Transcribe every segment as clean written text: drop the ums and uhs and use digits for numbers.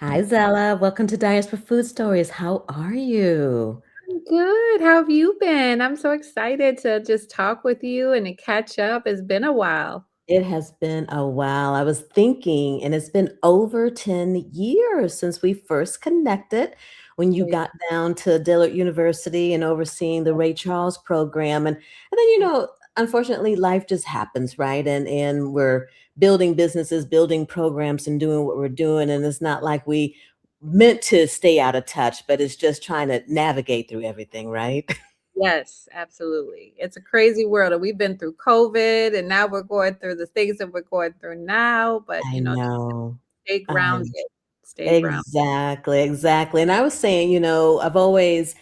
Hi, Zella. Welcome to Diaspora Food Stories. How are you? Good. How have you been? I'm so excited to just talk with you and to catch up. It's been a while. It has been a while. I was thinking, and it's been over 10 years since we first connected when you Crazy. got down to Dillard University and overseeing the Ray Charles program. And then, unfortunately, life just happens, right? And we're building businesses, building programs, and doing what we're doing. And it's not like we meant to stay out of touch, but it's just trying to navigate through everything, right? Yes, absolutely. It's a crazy world. And we've been through COVID and now we're going through the things that we're going through now. But, I know. stay I grounded. Stay grounded. Exactly, exactly. And I was saying, I've always,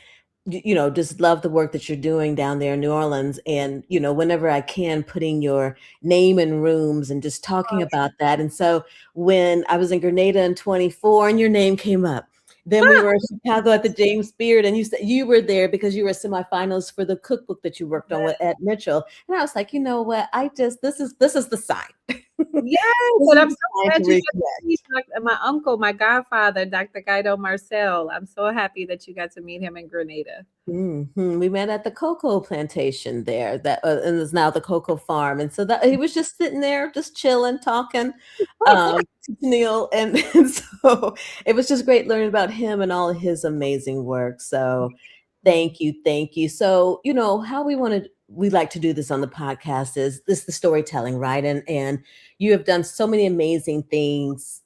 just love the work that you're doing down there in New Orleans. And, whenever I can, putting your name in rooms and just talking about that. And so when I was in Grenada in 24 and your name came up, then we were in Chicago at the James Beard, and you said you were there because you were semifinals for the cookbook that you worked on with Ed Mitchell. And I was like, you know what? This is the sign. Yes, This and is I'm the so sign to glad you got to meet reconnect. my uncle, my godfather, Dr. Guido Marcel. I'm so happy that you got to meet him in Grenada. We met at the cocoa plantation there, that and is now the cocoa farm, and so that he was just sitting there, just chilling, talking, to Neil, and, and so it was just great learning about him and all of his amazing work. So, thank you, thank you. So, how we like to do this on the podcast is this the storytelling, right? And you have done so many amazing things,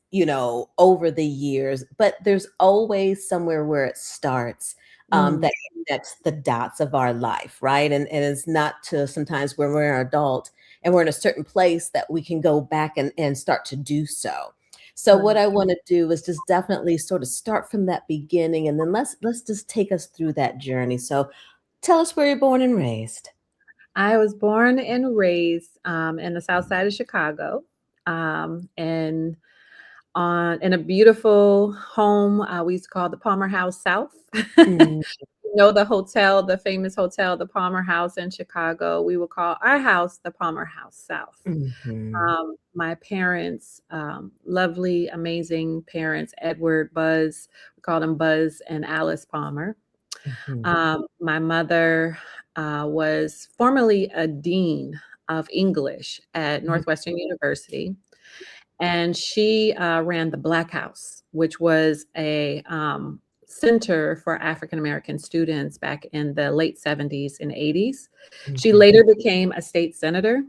over the years, but there's always somewhere where it starts. Mm, That connects the dots of our life, right? And it's not to sometimes when we're an adult and we're in a certain place that we can go back and start to do so. So what right. I want to do is just definitely sort of start from that beginning, and then let's just take us through that journey. So tell us where you're born and raised. I was born and raised in the South Side of Chicago, and in a beautiful home we used to call the Palmer House South. Mm, The hotel, the famous hotel, the Palmer House in Chicago. We would call our house the Palmer House South. mhm, My parents, lovely, amazing parents, Edward Buzz, we called him Buzz and Alice Palmer. mhm, My mother was formerly a dean of English at mhm, Northwestern University, and she ran the Black House, which was a center for African American students back in the late 70s and 80s. She mhm, later became a state senator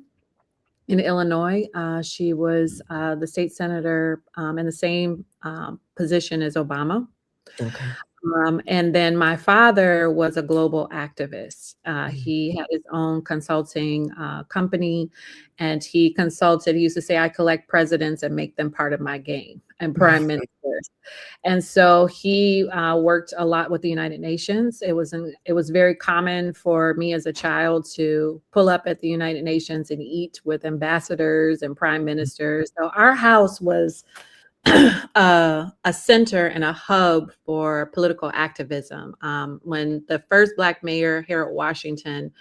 in Illinois. She was the state senator in the same position as Obama. okay. And then my father was a global activist. Mm, He had his own consulting company, and he consulted. He used to say, "I collect presidents and make them part of my game," and prime ministers. And so he worked a lot with the United Nations. It was very common for me as a child to pull up at the United Nations and eat with ambassadors and prime ministers. So our house was a center and a hub for political activism. When the first Black mayor, Harold Washington,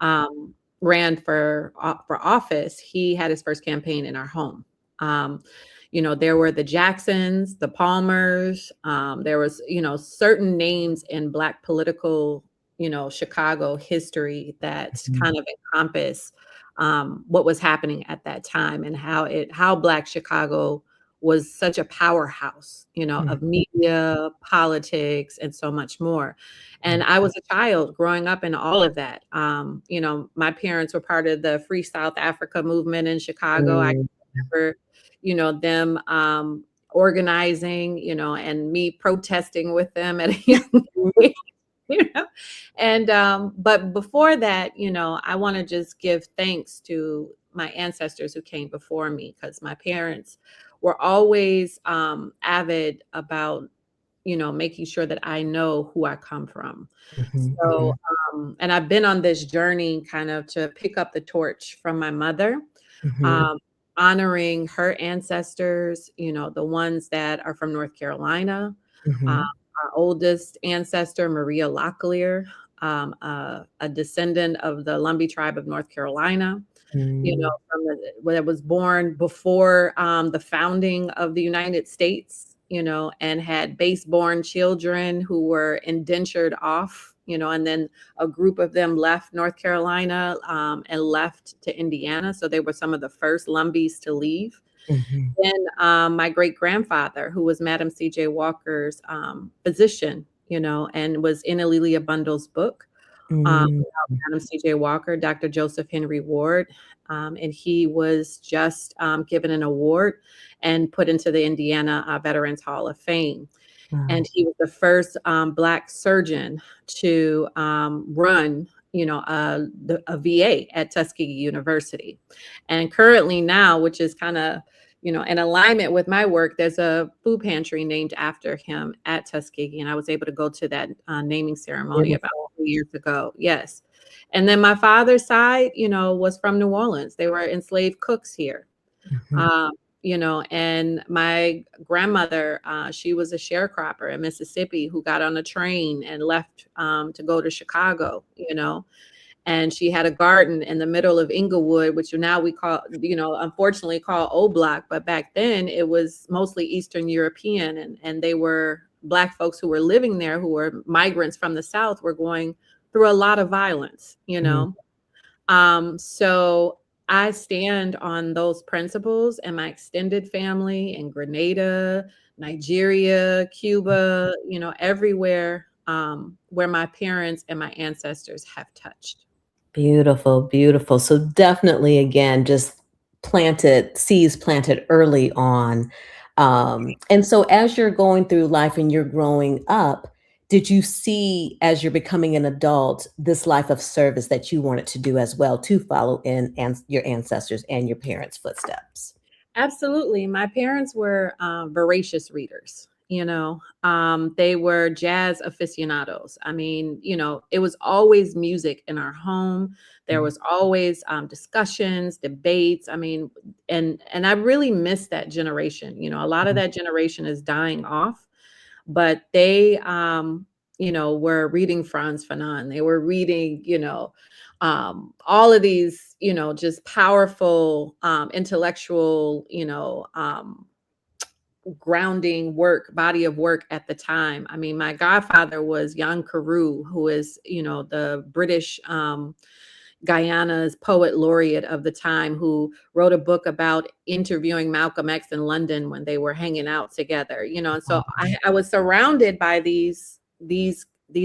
um, ran for office, he had his first campaign in our home. Um, there were the Jacksons, the Palmers. There was, certain names in Black political, Chicago history that mhm, kind of encompass what was happening at that time and how Black Chicago was such a powerhouse, of mhm, media, politics, and so much more. And mhm, I was a child growing up in all of that. My parents were part of the Free South Africa movement in Chicago. I mhm, remember, them organizing, and me protesting with them at a young age. You know, and but before that, I want to just give thanks to my ancestors who came before me because my parents were always avid about making sure that I know who I come from. mhm, So, mhm, and I've been on this journey kind of to pick up the torch from my mother, mhm, um, honoring her ancestors, the ones that are from North Carolina. mhm, Our oldest ancestor, Maria Locklear, a descendant of the Lumbee tribe of North Carolina, mhm, that was born before the founding of the United States. and had base-born children who were indentured off, and then a group of them left North Carolina and left to Indiana. So they were some of the first Lumbees to leave. Mhm. Then my great-grandfather, who was Madam C.J. Walker's physician, and was in Alelia Bundle's book Mm. about Madam C.J. Walker, Dr. Joseph Henry Ward. And he was just given an award and put into the Indiana Veterans Hall of Fame. Wow. And he was the first Black surgeon to run, a VA at Tuskegee University. And currently now, which is kind of, in alignment with my work, there's a food pantry named after him at Tuskegee. And I was able to go to that naming ceremony about Beautiful. 2 years ago. Yes. And then my father's side, was from New Orleans. They were enslaved cooks here. Mhm. Um, and my grandmother, she was a sharecropper in Mississippi who got on a train and left to go to Chicago, and she had a garden in the middle of Inglewood, which now we call, unfortunately call Old Block. But back then it was mostly Eastern European, and they were Black folks who were living there, who were migrants from the South, were going through a lot of violence, Mm. So I stand on those principles, and my extended family in Grenada, Nigeria, Cuba, everywhere where my parents and my ancestors have touched. Beautiful, beautiful. So definitely, again, just planted seeds planted early on. And so as you're going through life and you're growing up, did you see as you're becoming an adult this life of service that you wanted to do as well to follow in your ancestors and your parents' footsteps? Absolutely. My parents were voracious readers. They were jazz aficionados. I mean, it was always music in our home. There Mm. was always discussions, debates. I mean, and I really miss that generation. A lot of Mhm. that generation is dying off, but they, were reading Franz Fanon. They were reading, all of these, just powerful, intellectual, grounding work, body of work at the time. I mean, my godfather was Jan Carew, who is, the British Guyana's poet laureate of the time, who wrote a book about interviewing Malcolm X in London when they were hanging out together, and so I was surrounded by these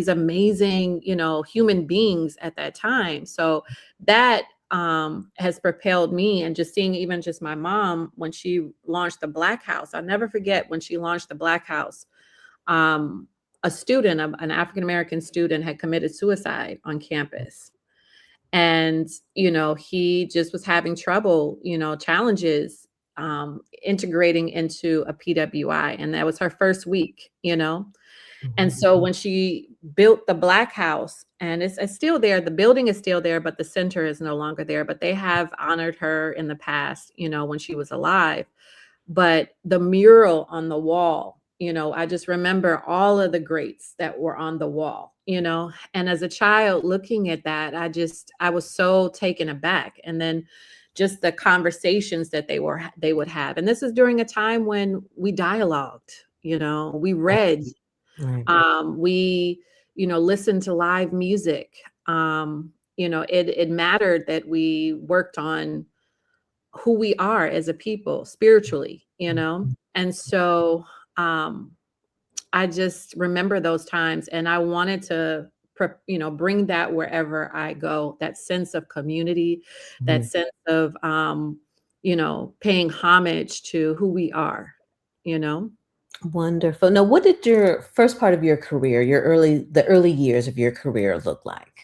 amazing, human beings at that time. So that has propelled me, and just seeing even just my mom when she launched the Black House. I'll never forget when she launched the Black House. Um, a student, an African American student, had committed suicide on campus, and he just was having trouble, challenges integrating into a PWI, and that was her first week. And Mhm. so when she built the Black House, and it's still there, the building is still there, but the center is no longer there. But they have honored her in the past, when she was alive. But the mural on the wall, I just remember all of the greats that were on the wall, and as a child looking at that, I was so taken aback. And then just the conversations that they would have. And this is during a time when we dialogued, we read, Right. we, listened to live music. It mattered that we worked on who we are as a people spiritually, Mhm. and so um, I just remember those times, and I wanted to, bring that wherever I go. That sense of community, that Mhm. sense of, paying homage to who we are. You know. Wonderful. Now, what did your first part of your career, the early years of your career look like?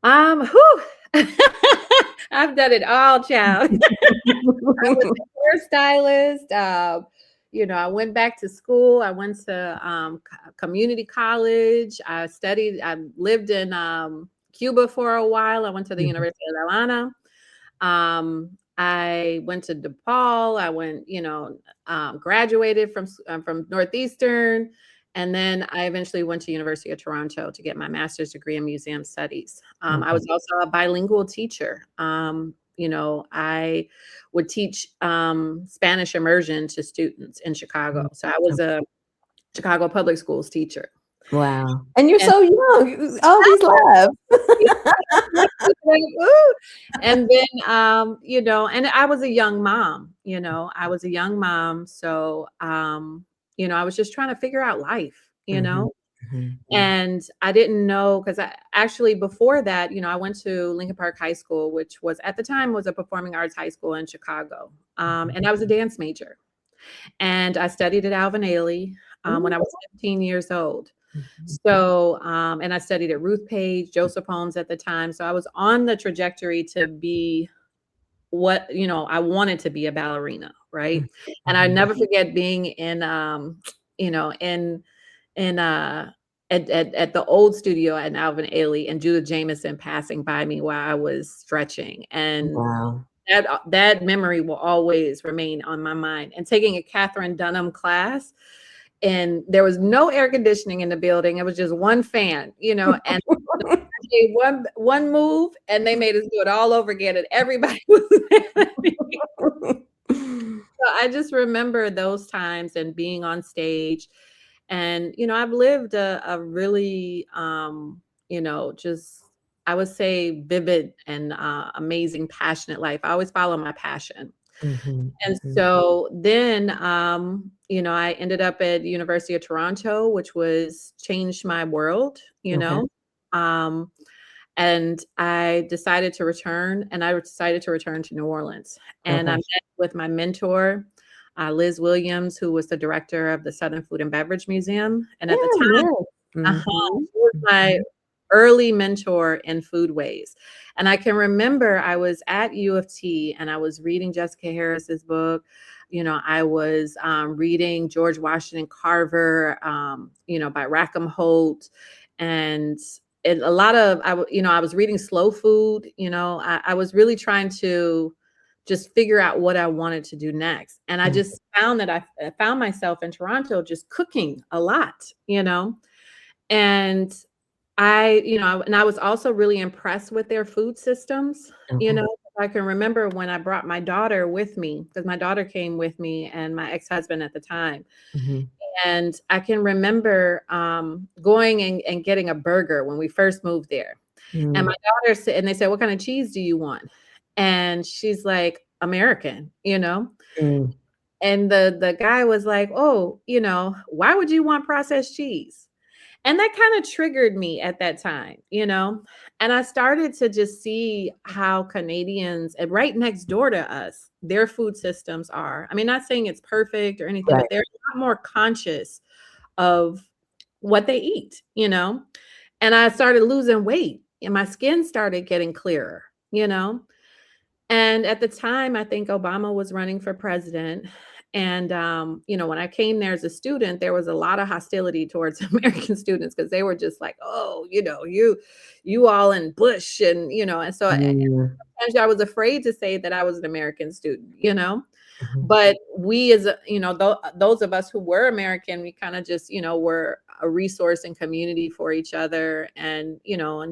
Whew. I've done it all, child. I was a hairstylist. I went back to school. I went to community college. I lived in Cuba for a while. I went to the Mhm. University of Atlanta. I went to DePaul. I went, graduated from Northeastern. And then I eventually went to University of Toronto to get my master's degree in museum studies. I Mhm. was also a bilingual teacher. I would teach Spanish immersion to students in Chicago. So I was a Chicago public schools teacher. Wow. And you're And so young. All these laughs. and then, and I was a young mom, I was a young mom. So, I was just trying to figure out life, Mhm, mhm, and I didn't know, because I actually, before that, I went to Lincoln Park High School, which was at the time was a performing arts high school in Chicago. mhm. And I was a dance major, and I studied at Alvin Ailey when I was 15 years old. Mhm. So, and I studied at Ruth Page, Joseph Holmes at the time. So I was on the trajectory to be what, I wanted to be, a ballerina, right? Mhm, And I mhm. never forget being in, you know, in at the old studio at Alvin Ailey, and Judith Jameson passing by me while I was stretching. And Wow. that memory will always remain on my mind. And taking a Catherine Dunham class, and there was no air conditioning in the building. It was just one fan, and I did one move, and they made us do it all over again, and everybody was mad at me. So I just remember those times and being on stage. And, I've lived a really, just, I would say, vivid and amazing, passionate life. I always follow my passion. Mhm, And mhm. so then, I ended up at the University of Toronto, which was changed my world, Okay, um, and I decided to return, and I decided to return to New Orleans. And I okay. met with my mentor, Liz Williams, who was the director of the Southern Food and Beverage Museum. And at the Yeah, time, Liz. Mhm, she was my mhm. early mentor in foodways. And I can remember I was at U of T, and I was reading Jessica Harris's book. I was reading George Washington Carver, by Rackham Holt, and a lot of, I was reading Slow Food. I was really trying to just figure out what I wanted to do next. And I Mm, just found that I found myself in Toronto just cooking a lot, and I was also really impressed with their food systems. okay. I can remember when I brought my daughter with me, because my daughter came with me and my ex-husband at the time. Mhm, And I can remember going and getting a burger when we first moved there. And my mm, daughter said, and they said, "What kind of cheese do you want?" And she's like, "American." mm. And the guy was like, "Oh, why would you want processed cheese?" And that kind of triggered me at that time. And I started to just see how Canadians, and right next door to us, their food systems are. I mean, not saying it's perfect or anything, Right. but they're a lot more conscious of what they eat. And I started losing weight, and my skin started getting clearer. And at the time, I think Obama was running for president. And, when I came there as a student, there was a lot of hostility towards American students, because they were just like, "Oh, you all in Bush." And so Mm, sometimes I was afraid to say that I was an American student. mhm, But we, as those of us who were American, we kind of just, were a resource and community for each other, and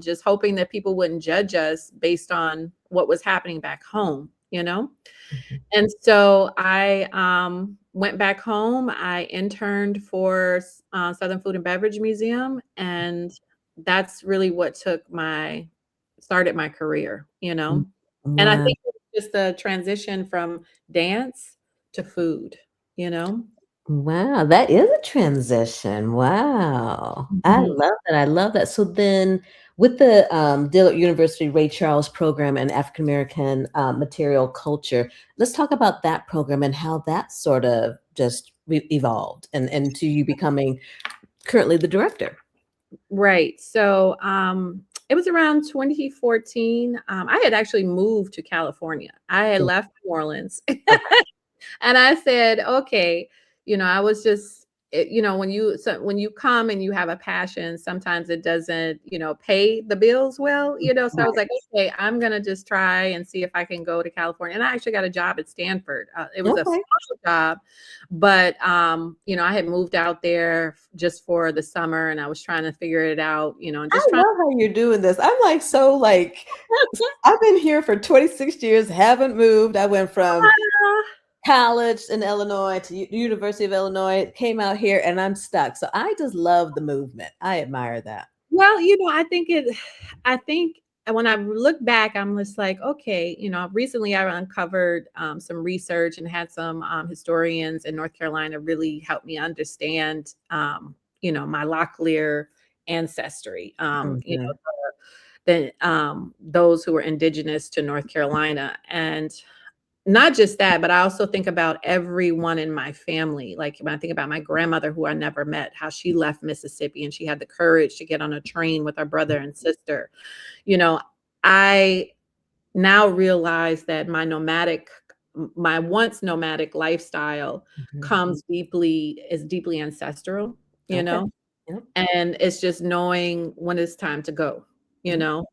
just hoping that people wouldn't judge us based on what was happening back home. mhm. And so I went back home. I interned for Southern Food and Beverage Museum, and that's really what started my career. Mm. And I Wow. think it was just a transition from dance to food. Wow, that is a transition. Wow. I Mhm. love that, I love that. So then with the, Dillard University Ray Charles program and African American, material culture, let's talk about that program and how that sort of just evolved and to you becoming currently the director. Right. So, it was around 2014. I had actually moved to California. I had Mm, left New Orleans, okay. and I said, "Okay," I was just when you come and you have a passion, sometimes it doesn't, pay the bills well, So I was Right. like, okay, I'm gonna just try and see if I can go to California. And I actually got a job at Stanford. It was a Okay. small job, but I had moved out there just for the summer, and I was trying to figure it out, and I just trying. love how you're doing this. I'm like so like I've been here for 26 years, haven't moved. I went from college in Illinois to University of Illinois, came out here and I'm stuck. So I just love the movement. I admire that. Well, I think when I look back, I'm just like, okay, recently I uncovered some research and had some historians in North Carolina really help me understand, my Locklear ancestry, Mhm. those who were indigenous to North Carolina. And not just that, but I also think about everyone in my family. Like when I think about my grandmother, who I never met, how she left Mississippi and she had the courage to get on a train with her brother and sister. You know, I now realize that my once nomadic lifestyle Mhm. is deeply ancestral, you Okay. know, Yep. and it's just knowing when it's time to go, you Yep. know,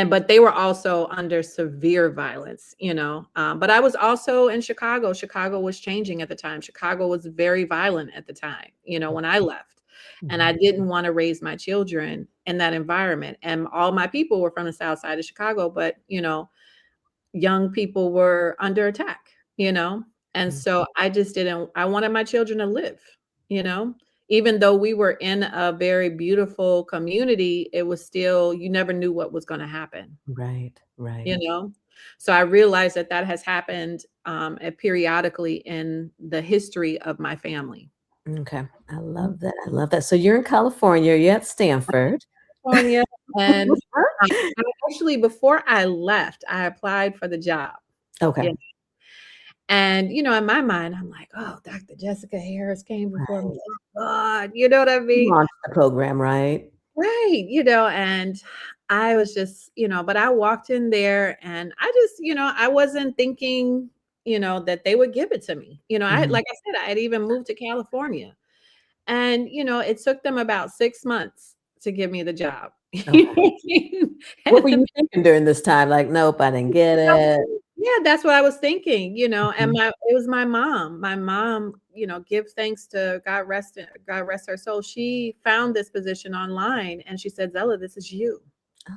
but they were also under severe violence, but I was also in Chicago. Chicago was changing at the time. Chicago was very violent at the time, when I left. And I Mhm. didn't want to raise my children in that environment. And all my people were from the south side of Chicago, but young people were under attack, and Mhm. so I wanted my children to live, you know even though we were in a very beautiful community, it was still, you never knew what was going to happen, Right. you Right. know so I realized that has happened periodically in the history of my family. Okay. I love that. I love that. So you're in California, you're at Stanford. California. And actually, before I left, I applied for the job. Okay. And, in my mind, I'm like, "Oh, Dr. Jessica Harris came before me. Right. Oh god," you know what I You mean? launched the program, right? Right, and I was just, but I walked in there and I just, I wasn't thinking, that they would give it to me. Mhm. Like I said, I had even moved to California. And, it took them about 6 months to give me the job. You know Okay. what I mean? What were And you thinking during this time? Like, "Nope, I didn't get it." Yeah, that's what I was thinking, and Mhm. it was my mom. My mom, give thanks to God rest her soul. She found this position online and she said, "Zella, this is you.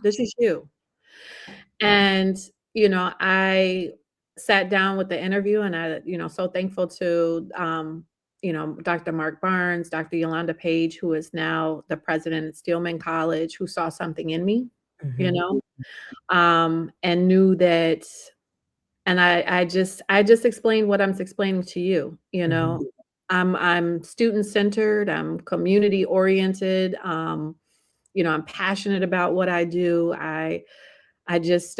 This is you." And, I sat down with the interview and I, so thankful to Dr. Mark Barnes, Dr. Yolanda Page, who is now the president at Steelman College, who saw something in me, you Mhm. know, and knew that. And I just explained what I'm explaining to you, Mhm. I'm student centered, I'm community oriented, I'm passionate about what I do. I just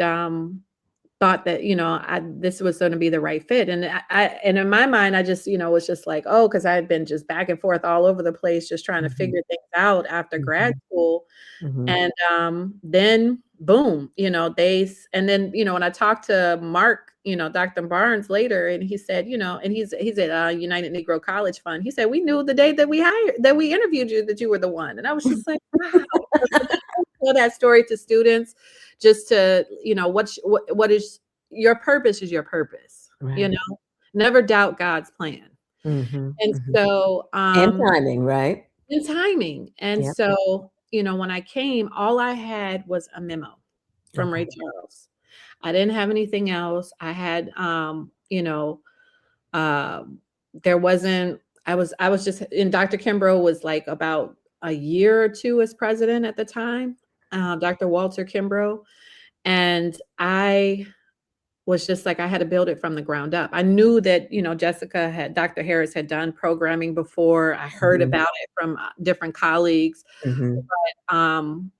thought that, this was going to be the right fit. And and in my mind, I just, was just like, oh, because I had been just back and forth all over the place, just trying to Mhm. figure things out after grad Mhm. school. Mhm. And, then boom, and then, when I talked to Mark, Dr. Barnes later, and he said, and he's at United Negro College Fund. He said, "We knew the day that we interviewed you, that you were the one." And I was just like, wow. Tell that story to students, just to, what is your purpose is your purpose, Right. never doubt God's plan. Mhm. And Mhm. so, And timing, right? in timing. And Yep. so, when I came, all I had was a memo from Okay. Ray Charles. I didn't have anything else. I had, um, there wasn't, I was just, and Dr. Kimbrough was like about a year or two as president at the time, Dr. Walter Kimbrough. And I was just like, I had to build it from the ground up. I knew that, Dr. Harris had done programming before. I heard Mhm. about it from different colleagues. Mhm. Um,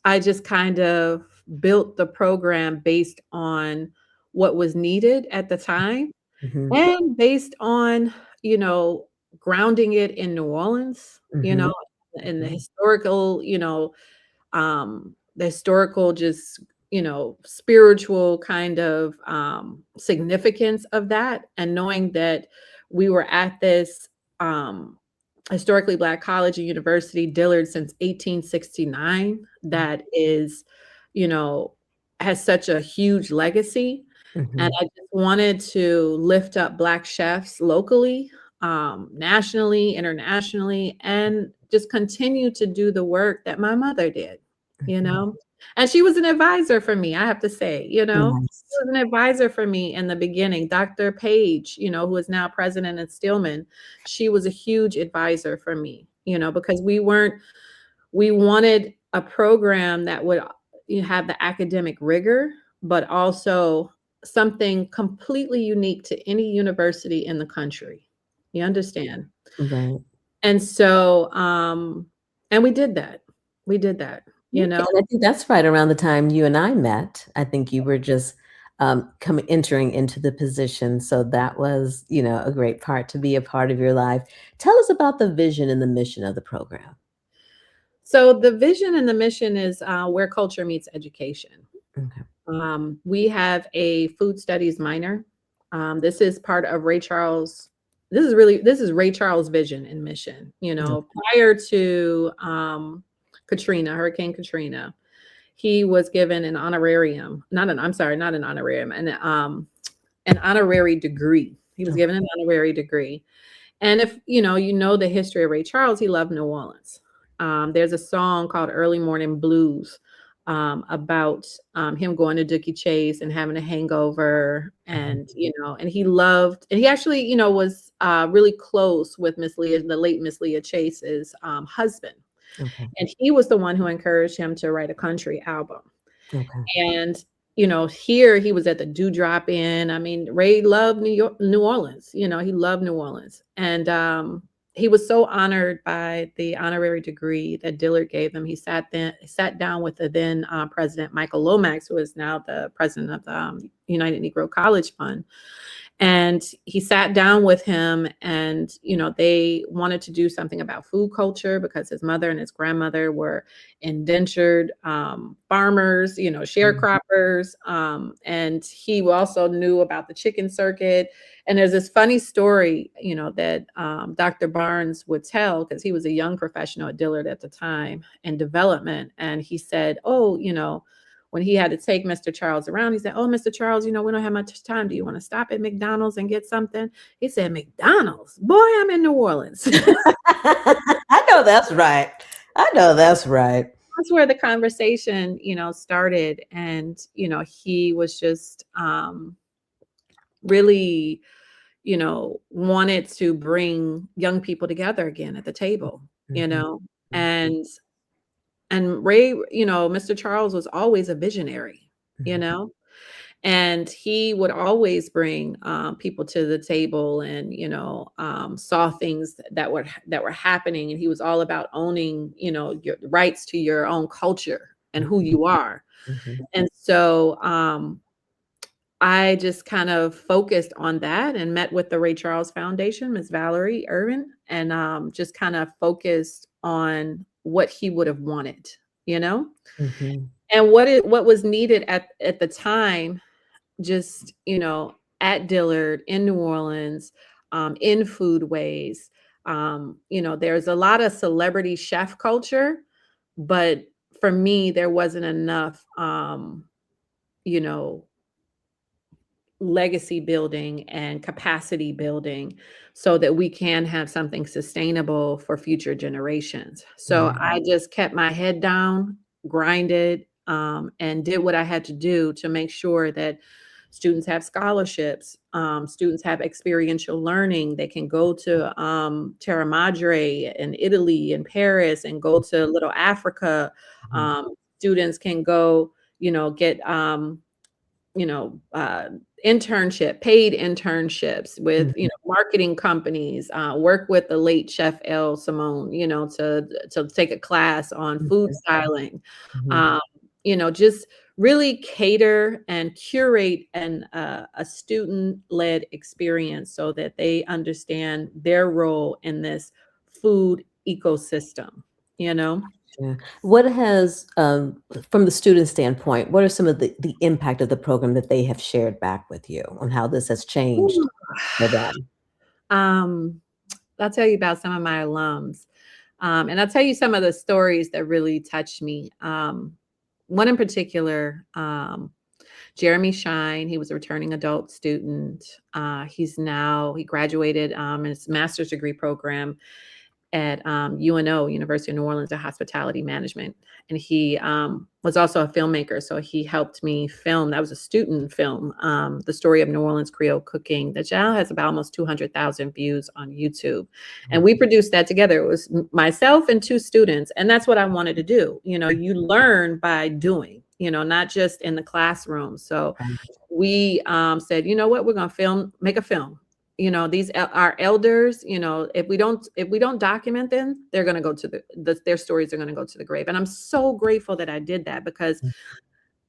I just kind of built the program based on what was needed at the time Mhm. and based on, you know, grounding it in New Orleans, Mhm. in Mhm. the historical, just, spiritual kind of significance of that, and knowing that we were at this um, historically Black college and university, Dillard, since 1869, that is, you know, has such a huge legacy. And Mhm. I just wanted to lift up Black chefs locally, nationally, internationally, and just continue to do the work that my mother did, you Mhm. know? And she was an advisor for me, I have to say, you know? She Nice. was an advisor for me in the beginning. Dr. Page, who is now president at Stillman, she was a huge advisor for me, because we wanted a program that would have the academic rigor, but also something completely unique to any university in the country. You understand? Right. And so, and we did that. We did that, you Okay, know? and I think that's right around the time you and I met. I think you were just, coming entering into the position, so that was, a great part to be a part of your life. Tell us about the vision and the mission of the program. So the vision and the mission is where culture meets education. Okay. We have a food studies minor. This is part of Ray Charles. This is Ray Charles' vision and mission. Mm, Prior to Hurricane Katrina, he was given an honorarium. Not an honorarium, an honorary degree. He was oh, given an honorary degree. And if you know the history of Ray Charles, he loved New Orleans. There's a song called "Early Morning Blues" about him going to Dookie Chase and having a hangover, mhm, and he loved, and he actually, was really close with the late Miss Leah Chase's husband, okay, and he was the one who encouraged him to write a country album. okay, And, here he was at the Dewdrop Inn. I mean, Ray loved New Orleans. He loved New Orleans. And he was so honored by the honorary degree that Dillard gave him. He sat down with the then president, Michael Lomax, who is now the president of the United Negro College Fund. And he sat down with him, and they wanted to do something about food culture because his mother and his grandmother were indentured farmers, mhm, sharecroppers, and he also knew about the chicken circuit. And there's this funny story, that Dr. Barnes would tell, because he was a young professional at Dillard at the time in development, and he said, "Oh, when he had to take Mr. Charles around, he said, 'Oh, Mr. Charles, we don't have much time. Do you want to stop at McDonald's and get something?' He said, 'McDonald's? Boy, I'm in New Orleans.'" I know that's right. I know that's right. That's where the conversation, started. And, he was just really, wanted to bring young people together again at the table, Mhm, mm, and Ray, Mr. Charles was always a visionary, you mhm, know, and he would always bring people to the table, and saw things that were happening, and he was all about owning your rights to your own culture and who mhm, you are. mhm, And so I just kind of focused on that and met with the Ray Charles Foundation, Miss Valerie Irvin, and just kind of focused on what he would have wanted, you know, mhm, and what was needed at the time, just at Dillard in New Orleans, in foodways. There's a lot of celebrity chef culture, but for me, there wasn't enough, you know, legacy building and capacity building so that we can have something sustainable for future generations. So right, I just kept my head down, grinded, and did what I had to do to make sure that students have scholarships, students have experiential learning. They can go to Terra Madre in Italy and Paris and go to Little Africa. mhm, Students can go, get you know, uh, paid internships with, mhm, marketing companies, work with the late Chef L. Simone, to take a class on food mhm, styling, mhm. um, just really cater and curate a student-led experience so that they understand their role in this food ecosystem, you know? Yeah. What has, from the student standpoint, what are some of the impact of the program that they have shared back with you on how this has changed Ooh. for them? Um I'll tell you about some of my alums. And I'll tell you some of the stories that really touched me. One in particular, Jeremy Shine, he was a returning adult student. He graduated in his master's degree program at UNO, University of New Orleans, in hospitality management. And he was also a filmmaker. So he helped me film, that was a student film, the story of New Orleans Creole cooking that now has about almost 200,000 views on YouTube. And we produced that together. It was myself and two students. And that's what I wanted to do. You know, you learn by doing, you know, not just in the classroom. So we said, you know what, we're going to make a film. You know, these our elders, you know, if we don't document them, they're going to go to their stories are going to go to the grave. And I'm so grateful that I did that, because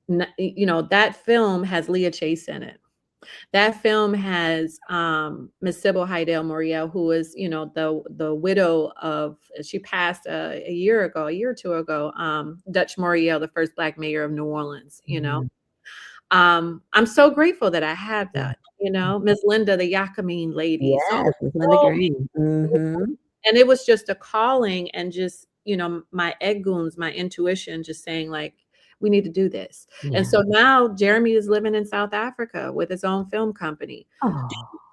you know, that film has Leah Chase in it. That film has Miss Sybil Hydell Moriel, who is, you know, the widow of, she passed a year or two ago, Dutch Moriel, the first Black mayor of New Orleans, you know. I'm so grateful that I had that, you know, Miss Linda, the Yakameen lady. Yes, Miss Linda Green. And it was just a calling, and just, you know, my egg goons, my intuition just saying, like, we need to do this. Yeah. And so now Jeremy is living in South Africa with his own film company. Oh.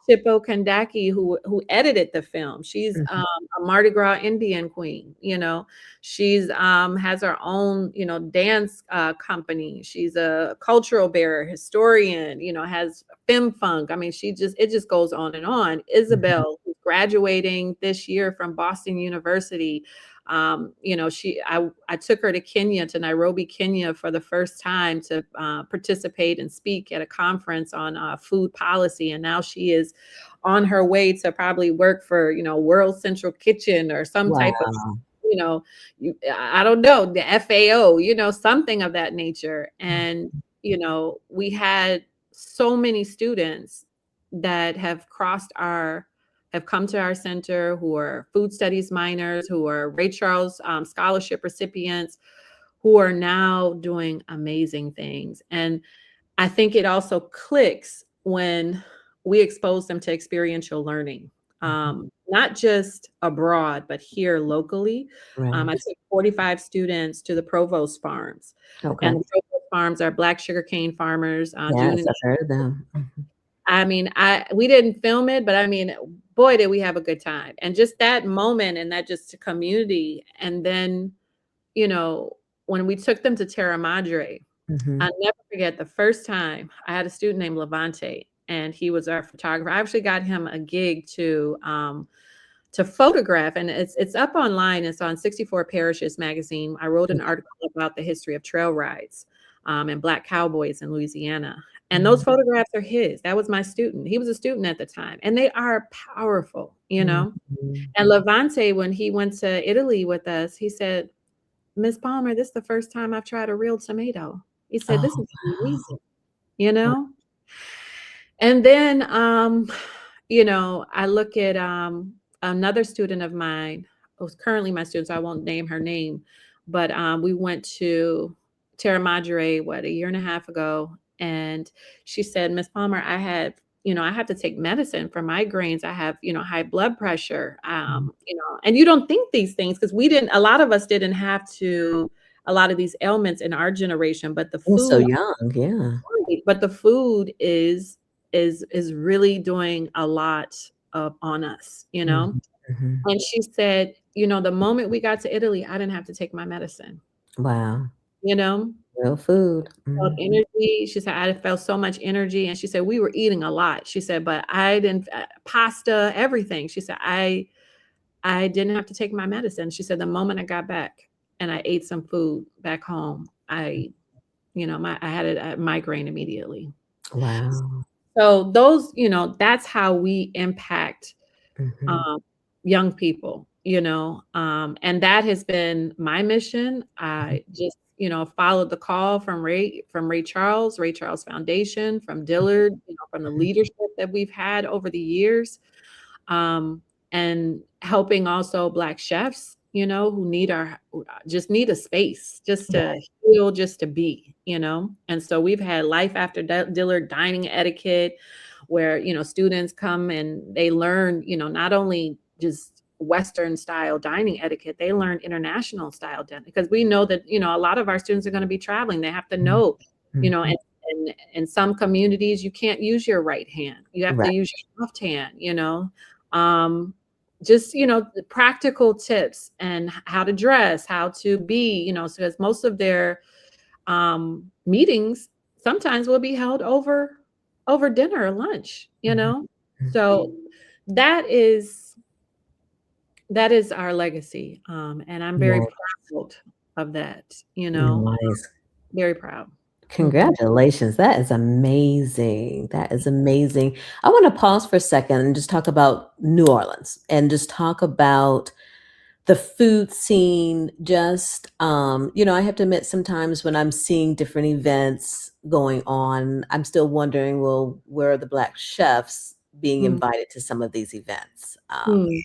Chippo Kandaki, who edited the film. She's a Mardi Gras Indian queen, you know. She's has her own, you know, dance company. She's a cultural bearer, historian, you know, has Fem Funk. I mean, it just goes on and on. Isabel, who's graduating this year from Boston University. You know, I took her to Kenya, to Nairobi, Kenya, for the first time to participate and speak at a conference on food policy. And now she is on her way to probably work for, you know, World Central Kitchen or some type of, you know, I don't know, the FAO, you know, something of that nature. And, you know, we had so many students that have come to our center, who are food studies minors, who are Ray Charles scholarship recipients, who are now doing amazing things. And I think it also clicks when we expose them to experiential learning, not just abroad, but here locally. I took 45 students to the Provost Farms. Okay. And the Provost Farms are Black sugarcane farmers. Yes, I've heard of them. I mean, we didn't film it, but I mean, boy, did we have a good time. And just that moment, and that just community. And then, you know, when we took them to Terra Madre, I'll never forget the first time I had a student named Levante, and he was our photographer. I actually got him a gig to photograph, and it's up online. It's on 64 Parishes magazine. I wrote an article about the history of trail rides and Black cowboys in Louisiana. And those photographs are his. That was my student. He was a student at the time. And they are powerful, you know. And Levante, when he went to Italy with us, he said, Miss Palmer, this is the first time I've tried a real tomato. He said, this is amazing, you know. And then, you know, I look at another student of mine, who's currently my student, so I won't name her name, but we went to Terra Madre, a year and a half ago. And she said, Miss Palmer, I have to take medicine for migraines. I have, you know, high blood pressure, you know, and you don't think these things, because a lot of us didn't have a lot of these ailments in our generation, but the food, so young, yeah. But the food is really doing a lot on us, you know. And she said, you know, the moment we got to Italy, I didn't have to take my medicine. Wow. You know, real food. Felt energy. She said, I felt so much energy. And she said, we were eating a lot. She said, but I didn't, pasta, everything. She said, I didn't have to take my medicine. She said, the moment I got back and I ate some food back home, I had a migraine immediately. Wow. So those, you know, that's how we impact young people, you know, and that has been my mission. I just, you know, followed the call from Ray Charles Foundation, from Dillard, you know, from the leadership that we've had over the years, and helping also Black chefs, you know, who just need a space, just to heal, just to be, you know. And so we've had Life After Dillard dining etiquette, where, you know, students come and they learn, you know, not only just Western style dining etiquette. They learn international style dining, because we know that, a lot of our students are going to be traveling. They have to know, Mhm. and in some communities, you can't use your right hand. You have to Right. use your left hand, um, just, the practical tips and how to dress, how to be, so because most of their meetings sometimes will be held over dinner or lunch, Mhm. so that is that is our legacy, and I'm very Nice. proud of that, Nice. very proud. Mhm. Congratulations. That is amazing. That is amazing. I want to pause for a second and just talk about New Orleans and just talk about the food scene. Just, I have to admit, sometimes when I'm seeing different events going on, I'm still wondering, well, where are the Black chefs being Mm, invited to some of these events? mm,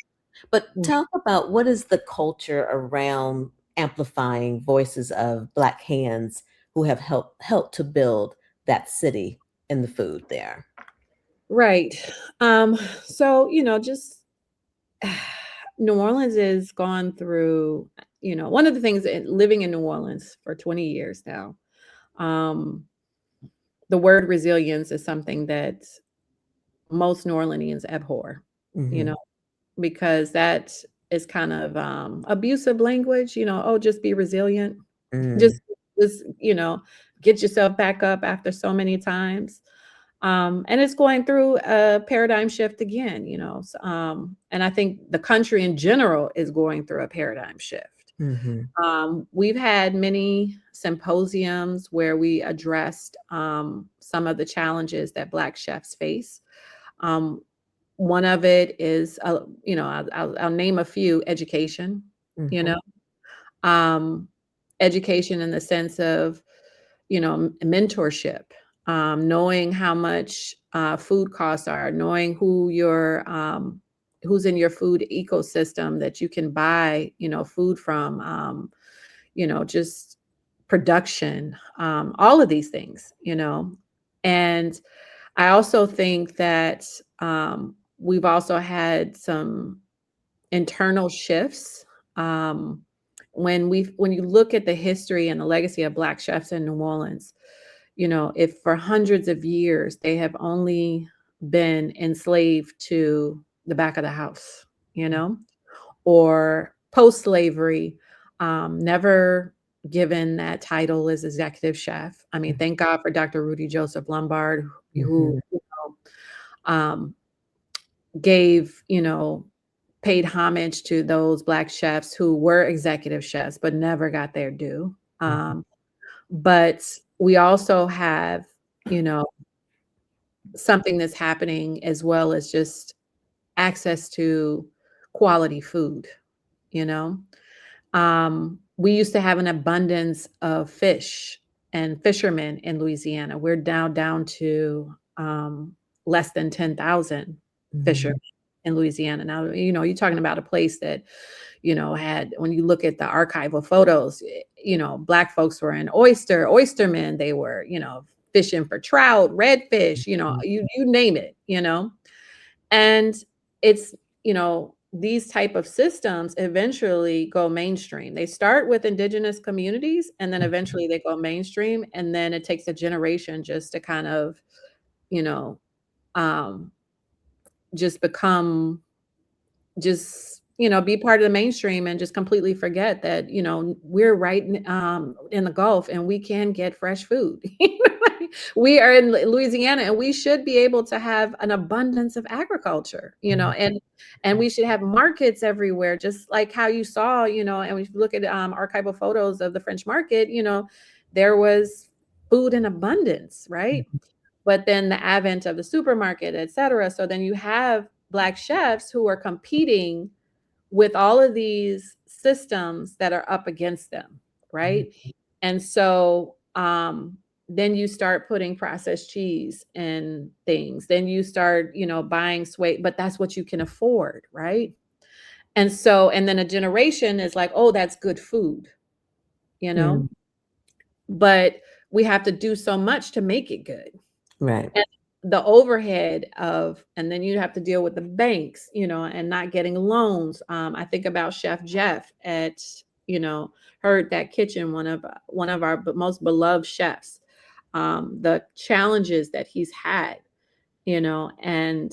But mm. talk about what is the culture around amplifying voices of Black hands who have helped to build that city and the food there. Right. So, just New Orleans has gone through, one of the things living in New Orleans for 20 years now, um, the word resilience is something that most New Orleanians abhor, you Mhm. know, because that is kind of abusive language, oh, just be resilient. Mm, Just just, get yourself back up after so many times. And it's going through a paradigm shift again, and I think the country in general is going through a paradigm shift. mhm, We've had many symposiums where we addressed some of the challenges that Black chefs face. Um, One of it is, I'll name a few: education, you mhm, know, um, education in the sense of, mentorship, knowing how much food costs are, knowing who's in your food ecosystem that you can buy, food from, just production, all of these things, and I also think that we've also had some internal shifts. Um, when you look at the history and the legacy of Black chefs in New Orleans, if for hundreds of years they have only been enslaved to the back of the house, or post-slavery, never given that title as executive chef. I mean, thank God for Dr. Rudy Joseph Lombard, who, mhm, um, gave, paid homage to those Black chefs who were executive chefs but never got their due. mhm, But we also have, you know, something that's happening as well as just access to quality food, you know? We used to have an abundance of fish and fishermen in Louisiana. We're now down to less than 10,000 fishermen mhm, in Louisiana. Now, you're talking about a place that, had, when you look at the archival photos, Black folks were in oystermen, they were, fishing for trout, redfish, mhm, you name it, and it's, these type of systems eventually go mainstream. They start with indigenous communities and then mhm, eventually they go mainstream. And then it takes a generation just to kind of, you know, um, just become just, be part of the mainstream and just completely forget that, we're right in the Gulf and we can get fresh food. We are in Louisiana and we should be able to have an abundance of agriculture, mhm, and we should have markets everywhere, just like how you saw, and we look at archival photos of the French market, there was food in abundance, right? mhm, But then the advent of the supermarket, et cetera. So then you have Black chefs who are competing with all of these systems that are up against them, mhm, right? And so then you start putting processed cheese in things. Then you start, buying sway, but that's what you can afford, right? And so, and then a generation is like, oh, that's good food, you know, mm, but we have to do so much to make it good. right. the overhead of, and then you have to deal with the banks, and not getting loans. I think about Chef Jeff at, Heard That Kitchen, one of our most beloved chefs, the challenges that he's had, and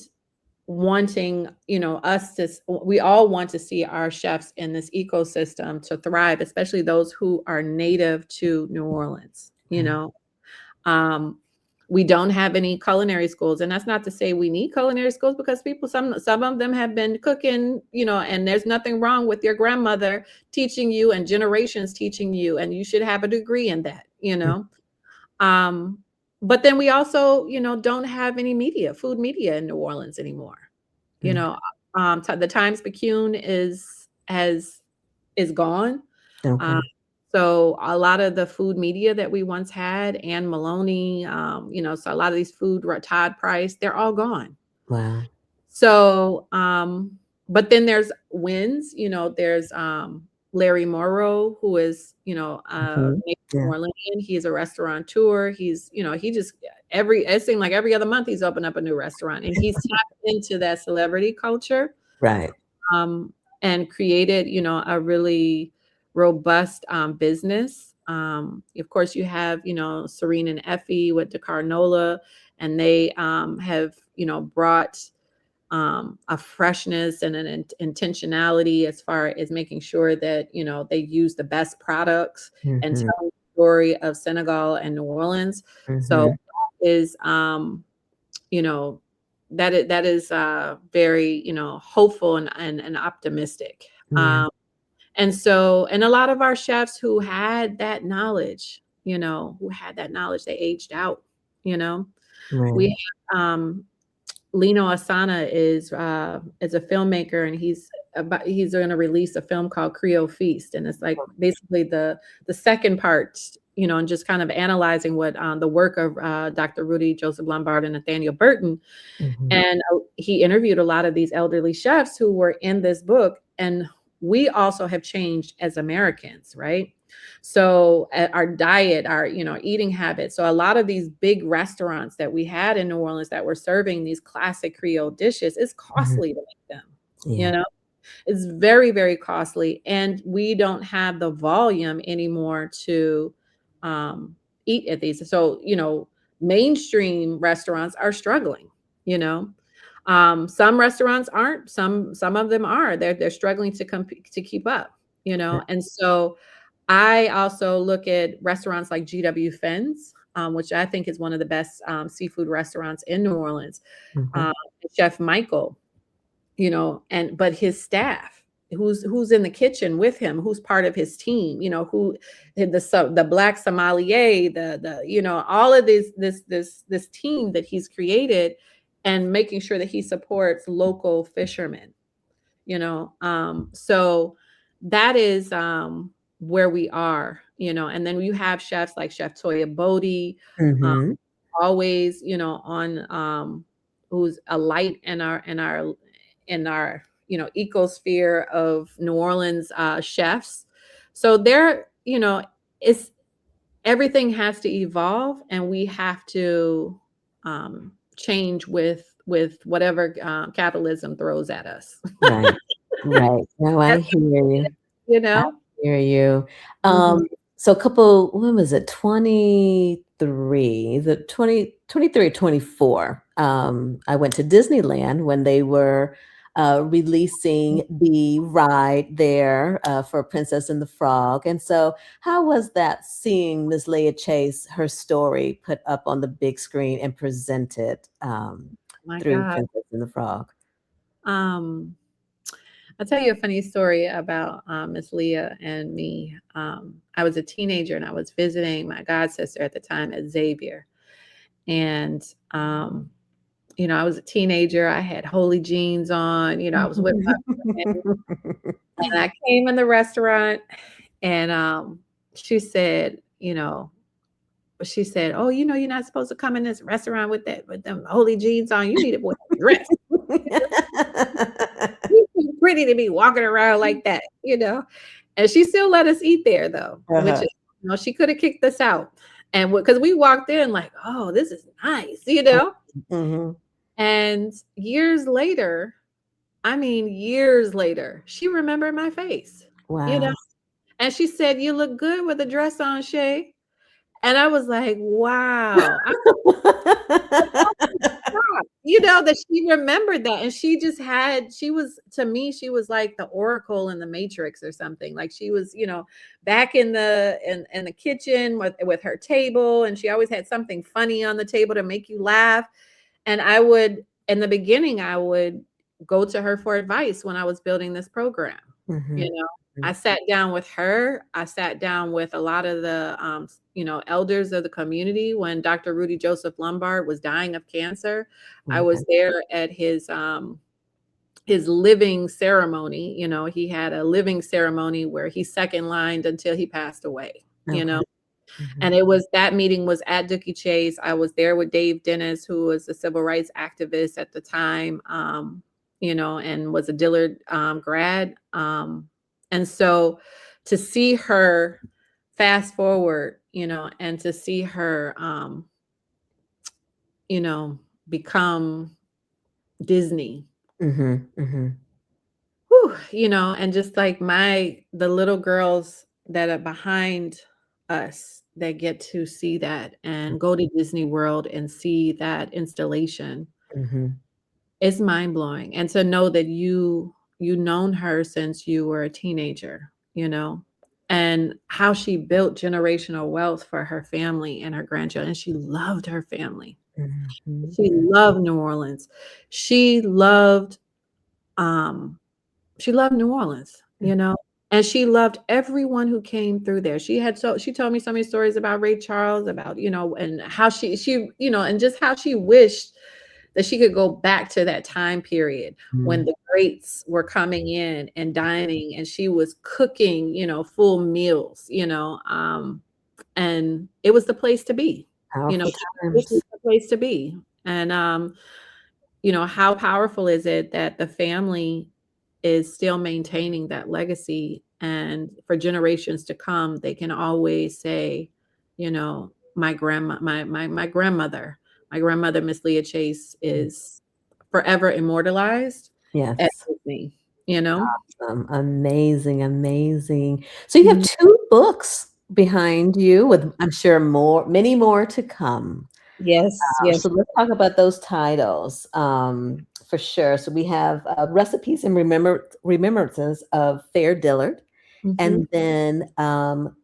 wanting, we all want to see our chefs in this ecosystem to thrive, especially those who are native to New Orleans. Um, we don't have any culinary schools, and that's not to say we need culinary schools, because some of them have been cooking, and there's nothing wrong with your grandmother teaching you and generations teaching you, and you should have a degree in that. Um, but then we also, don't have any food media in New Orleans anymore. You Mm. know, the Times Picayune is gone. Um, Okay. so a lot of the food media that we once had, Ann Maloney, so a lot of these Todd Price, they're all gone. Wow. So, but then there's wins, there's Larry Morrow, who is, Mhm. native Yeah. New Orleanian. He's a restaurateur. He's, he just it seemed like every other month he's opened up a new restaurant, and he's tapped into that celebrity culture, Right. um, and created, a really robust business. Of course, you have, Serene and Effie with DeCarnola, and they have, brought a freshness and an intentionality as far as making sure that, they use the best products and Mhm. tell the story of Senegal and New Orleans. So Mhm. is, you know, that is very, hopeful and optimistic. Yeah. Um, and a lot of our chefs who had that knowledge, they aged out, you know. Right. We have, Lino Asana is a filmmaker, and he's going to release a film called Creole Feast, and it's like basically the second part, and just kind of analyzing what the work of Dr. Rudy Joseph Lombard and Nathaniel Burton. Mhm. And he interviewed a lot of these elderly chefs who were in this book. And we also have changed as Americans, right? So our diet, our, eating habits. So a lot of these big restaurants that we had in New Orleans that were serving these classic Creole dishes, it's Mhm. costly to make them, Yeah. it's very, very costly. And we don't have the volume anymore to eat at these. So, mainstream restaurants are struggling, you know. Some restaurants aren't, some of them are. They're struggling to compete, to keep up, Right. and so I also look at restaurants like GW Fenn's, which I think is one of the best seafood restaurants in New Orleans. Mhm. Um, Chef Michael, but his staff, who's in the kitchen with him, who's part of his team, who the black sommelier, the all of this team that he's created, and making sure that he supports local fishermen, so that is where we are, and then you have chefs like Chef Toya Bodie, um, Mhm. always, on who's a light in our ecosphere of New Orleans chefs. So there, it's everything has to evolve, and we have to change with whatever capitalism throws at us. Right. Right. No, I That's hear you. you I know. hear you. Mhm. So a couple, when was it? 23, the 2023, 24. I went to Disneyland when they were releasing the ride there for Princess and the Frog. And so how was that, seeing Miss Leah Chase, her story put up on the big screen and presented My through God. Princess and the Frog? Um, I'll tell you a funny story about Miss Leah and me. I was a teenager, and I was visiting my god sister at the time at Xavier. And I was a teenager. I had holy jeans on, I was with my friend, and I came in the restaurant, and she said, "Oh, you're not supposed to come in this restaurant with them holy jeans on. You need to wear a dress. You're too pretty to be walking around like that." And she still let us eat there though, which Uh-huh. is, she could have kicked us out. And because we walked in like, "Oh, this is nice," Mhm. And years later, I mean, years later, she remembered my face, you know, Wow. and she said, "You look good with a dress on, Shay." And I was like, "Wow." Shocked, that she remembered that, and she was to me, she was like the Oracle in the Matrix or something, like, she was, back in the kitchen with her table, and she always had something funny on the table to make you laugh, and I would in the beginning, I would go to her for advice when I was building this program, you Mhm. know? I Mhm. sat down with her, I sat down with a lot of the, elders of the community when Dr. Rudy Joseph Lombard was dying of cancer. I Okay. was there at his living ceremony. He had a living ceremony where he second lined until he passed away, you Okay. know? Mhm. And that meeting was at Dookie Chase. I was there with Dave Dennis, who was a civil rights activist at the time, and was a Dillard grad. And so to see her fast forward, and to see her, you know, become Disney, Mhm. Mhm. whew, and just like the little girls that are behind us that get to see that and go to Disney World and see that installation Mhm. is mind blowing. And to know that you known her since you were a teenager, and how she built generational wealth for her family and her grandchildren. And she loved her family. Mhm. She loved New Orleans. She loved um She loved New Orleans, Mhm. and she loved everyone who came through there. She told me so many stories about Ray Charles, about, and how and just how she wished that she could go back to that time period when Mhm. the greats were coming in and dining and she was cooking, full meals, and it was the place to be. Powerful This was times. the place to be. And how powerful is it that the family is still maintaining that legacy, and for generations to come, they can always say, my grandma, my grandmother, Miss Leah Chase, is forever immortalized at Yes. Disney, you know? Amazing, amazing. So you have Mhm. 2 books behind you with, I'm sure, many more to come. Yes, yes. So let's talk about those titles, for sure. So we have, Recipes and Remembrances of Fair Dillard, Mhm. and then,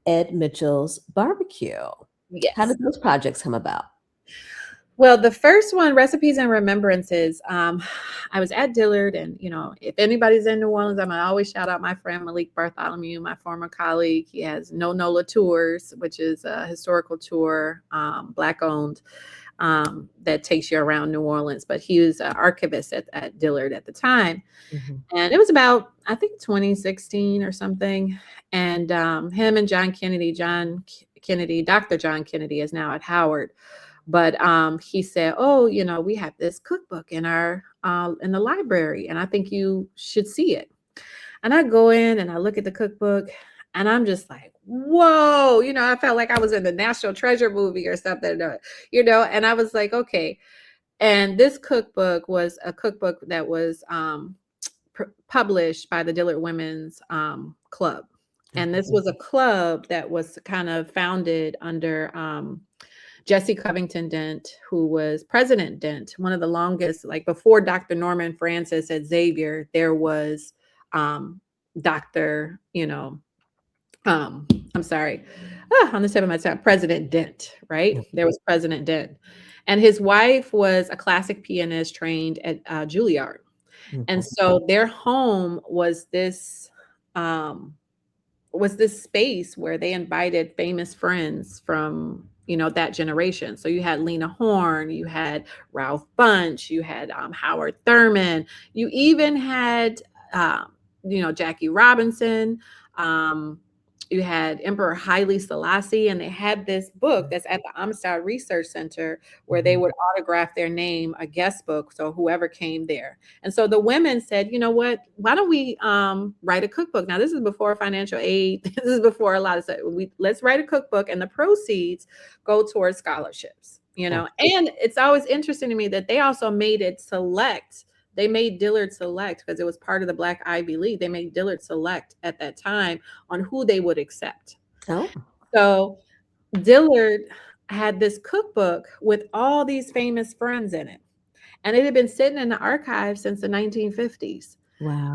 Ed Mitchell's Barbecue. How Yes. did those projects come about? Well, the first one, Recipes and Remembrances, I was at Dillard, and if anybody's in New Orleans, I'm gonna always shout out my friend Malik Bartholomew, my former colleague. He has No Nola Tours, which is a historical tour, Black owned, that takes you around New Orleans. But he was an archivist at Dillard at the time, Mhm. and it was about, I think, 2016 or something. And him and Kennedy, Dr. John Kennedy, is now at Howard. But he said, "Oh, we have this cookbook in the library, and I think you should see it." And I go in and I look at the cookbook, and I'm just like, "Whoa!" I felt like I was in the National Treasure movie or something, And I was like, "Okay." And this cookbook was a cookbook that was published by the Dillard Women's Club. And this Okay. was a club that was kind of founded under Jesse Covington Dent, who was President Dent, one of the longest, like before Dr. Norman Francis at Xavier, there was Dr. I'm sorry, on the tip of my tongue, President Dent, right? There was President Dent. And his wife was a classic pianist trained at Juilliard. And Okay. so their home um, was this space where they invited famous friends from that generation. So you had Lena Horne, you had Ralph Bunche, you had Howard Thurman, you even had Jackie Robinson, um, you had Emperor Haile Selassie, and they had this book that's at the Amistad Research Center where they Mhm. would autograph their name, a guest book, so whoever came there. And so the women said, "You know what? Why don't we write a cookbook?" Now, this is before financial aid. This is before a lot of stuff. Let's write a cookbook, and the proceeds go towards scholarships. you know. And it's always interesting to me that they also made it select. They made Dillard select because it was part of the Black Ivy League. They made Dillard select at that time on who they would accept. Oh. So Dillard had this cookbook with all these famous friends in it. And it had been sitting in the archive since the 1950s. Wow.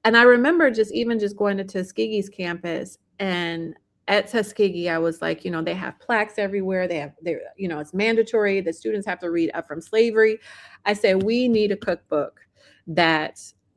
And I remember just going to Tuskegee's campus, and at Tuskegee, I was like, they have plaques everywhere. It's mandatory that students have to read Up from Slavery. I said, we need a cookbook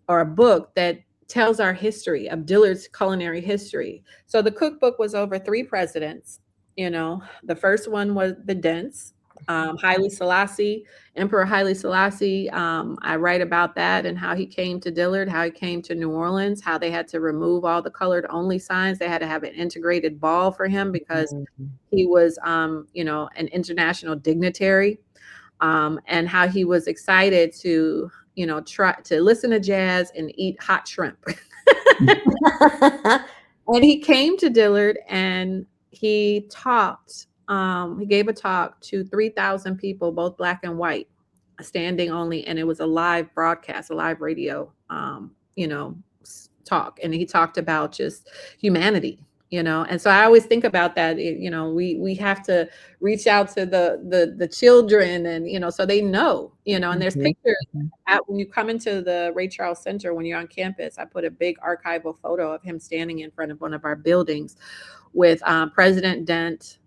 or a book that tells our history of Dillard's culinary history. So the cookbook was over 3 presidents. The first one was the Dents. Emperor Haile Selassie. I write about that and how he came to Dillard, how he came to New Orleans, how they had to remove all the colored only signs. They had to have an integrated ball for him because he was, an international dignitary, and how he was excited to, try to listen to jazz and eat hot shrimp. And he came to Dillard and he talked. He gave a talk to 3,000 people, both Black and white, standing only. And it was a live broadcast, a live radio, talk. And he talked about just humanity, And so I always think about that, we have to reach out to the children and, so they know, and there's pictures when you come into the Ray Charles Center, when you're on campus. I put a big archival photo of him standing in front of one of our buildings with President Dent,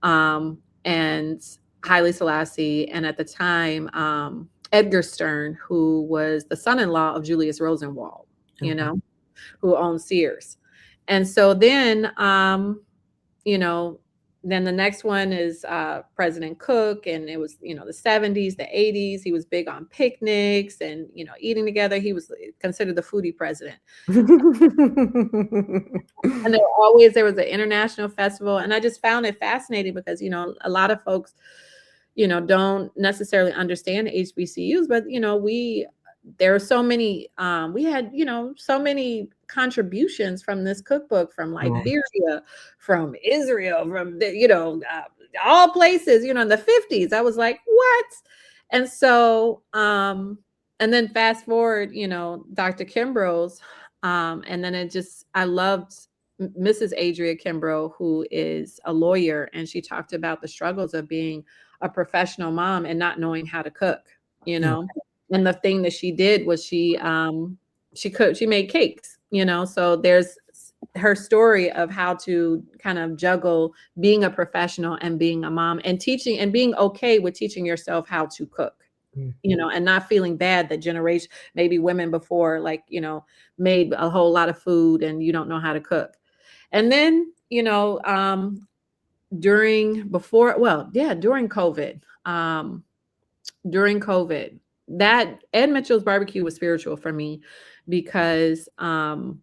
and Haile Selassie, and at the time, Edgar Stern, who was the son-in-law of Julius Rosenwald, who owned Sears. And so then, then the next one is President Cook, and it was, the 70s, the 80s. He was big on picnics and, eating together. He was considered the foodie president. And there was an international festival. And I just found it fascinating because, a lot of folks, don't necessarily understand HBCUs, but, there are so many, we had, so many contributions from this cookbook from Liberia, from Israel, from, all places, in the 50s. I was like, what? And so, and then fast forward, Dr. Kimbrough's, and then I loved Mrs. Adria Kimbrough, who is a lawyer, and she talked about the struggles of being a professional mom and not knowing how to cook, And the thing that she did was she made cakes, so there's her story of how to kind of juggle being a professional and being a mom and teaching and being okay with teaching yourself how to cook, and not feeling bad that generation, maybe women before, made a whole lot of food and you don't know how to cook. And then, during COVID, that Ed Mitchell's barbecue was spiritual for me because of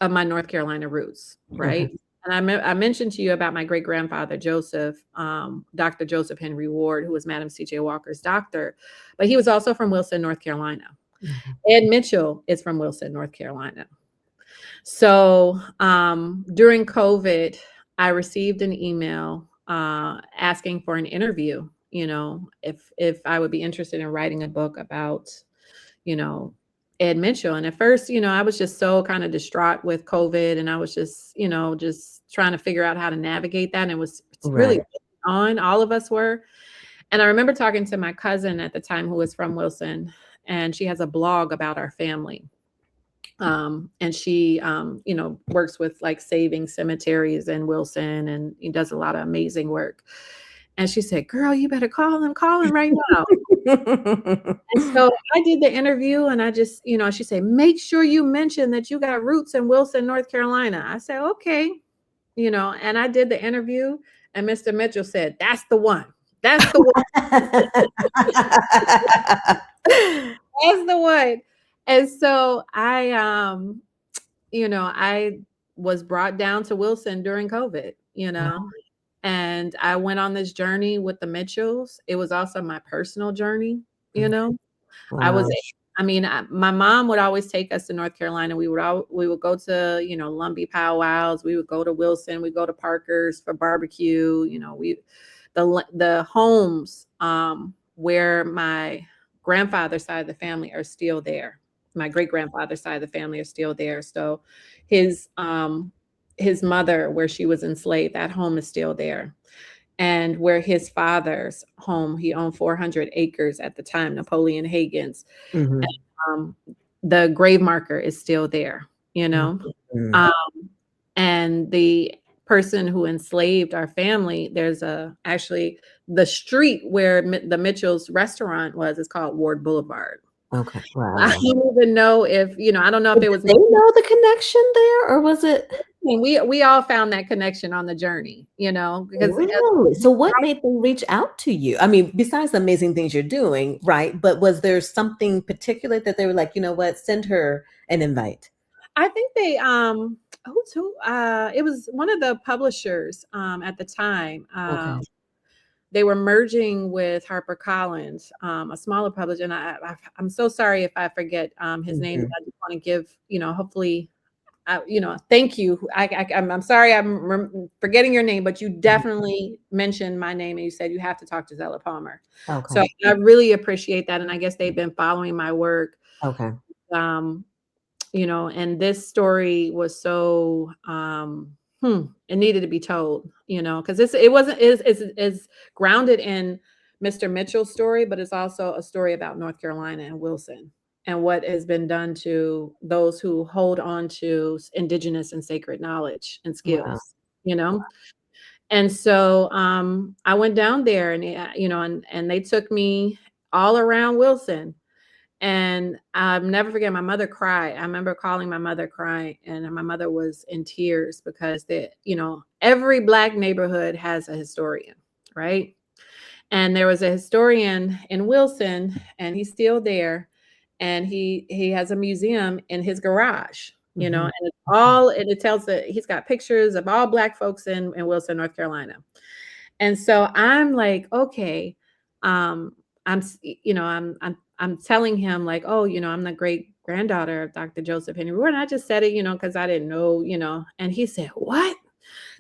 my North Carolina roots, right? And I mentioned to you about my great grandfather Joseph, Dr. Joseph Henry Ward, who was Madam C.J. Walker's doctor, but he was also from Wilson, North Carolina. Ed Mitchell is from Wilson, North Carolina. So during COVID, I received an email asking for an interview. If I would be interested in writing a book about, Ed Mitchell. And at first, I was just so kind of distraught with COVID, and I was just, just trying to figure out how to navigate that. And it was really on, all of us were. And I remember talking to my cousin at the time who was from Wilson, and she has a blog about our family. And she, works with saving cemeteries in Wilson, and he does a lot of amazing work. And she said, girl, you better call him right now. And so I did the interview, and I just, she said, make sure you mention that you got roots in Wilson, North Carolina. I said, okay, and I did the interview, and Mr. Mitchell said, that's the one. That's the one. That's the one. And so I, I was brought down to Wilson during COVID, and I went on this journey with the Mitchells. It was also my personal journey, Wow. My mom would always take us to North Carolina. We would go to, Lumbee powwows. We would go to Wilson. We'd go to Parker's for barbecue. the homes where my grandfather's side of the family are still there. My great grandfather's side of the family are still there. So his mother, where she was enslaved, that home is still there. And where his father's home, he owned 400 acres at the time, Napoleon Hagen's. Mhm. And, the grave marker is still there, you know. Mhm. And the person who enslaved our family, there's actually the street where the Mitchell's restaurant was, is called Ward Boulevard. Okay. I Wow. don't even know if, I don't know if Did it was they know the connection there, or was it we all found that connection on the journey, because really? So what made them reach out to you? I mean, besides the amazing things you're doing, right? But was there something particular that they were like, you know what, send her an invite? I think they it was one of the publishers at the time. Okay. They were merging with HarperCollins, a smaller publisher. And I'm so sorry if I forget his name, but Mhm. I just want to give, hopefully, thank you. I'm sorry, I'm forgetting your name, but you definitely mentioned my name and you said you have to talk to Zella Palmer. So Okay. I really appreciate that. And I guess they've been following my work. Okay. Um, and this story was so it needed to be told, because it wasn't is grounded in Mr. Mitchell's story, but it's also a story about North Carolina and Wilson and what has been done to those who hold on to indigenous and sacred knowledge and Wow. skills, And so I went down there and and they took me all around Wilson. And I'll never forget, my mother cried. I remember calling my mother crying, and my mother was in tears because every Black neighborhood has a historian, right? And there was a historian in Wilson, and he's still there, and he has a museum in his garage, Mhm. and it's all, and it tells that he's got pictures of all Black folks in Wilson, North Carolina. And so I'm like, okay, I'm telling him like, oh, I'm the great granddaughter of Dr. Joseph Henry Ward. And I just said it, because I didn't know, and he said, what?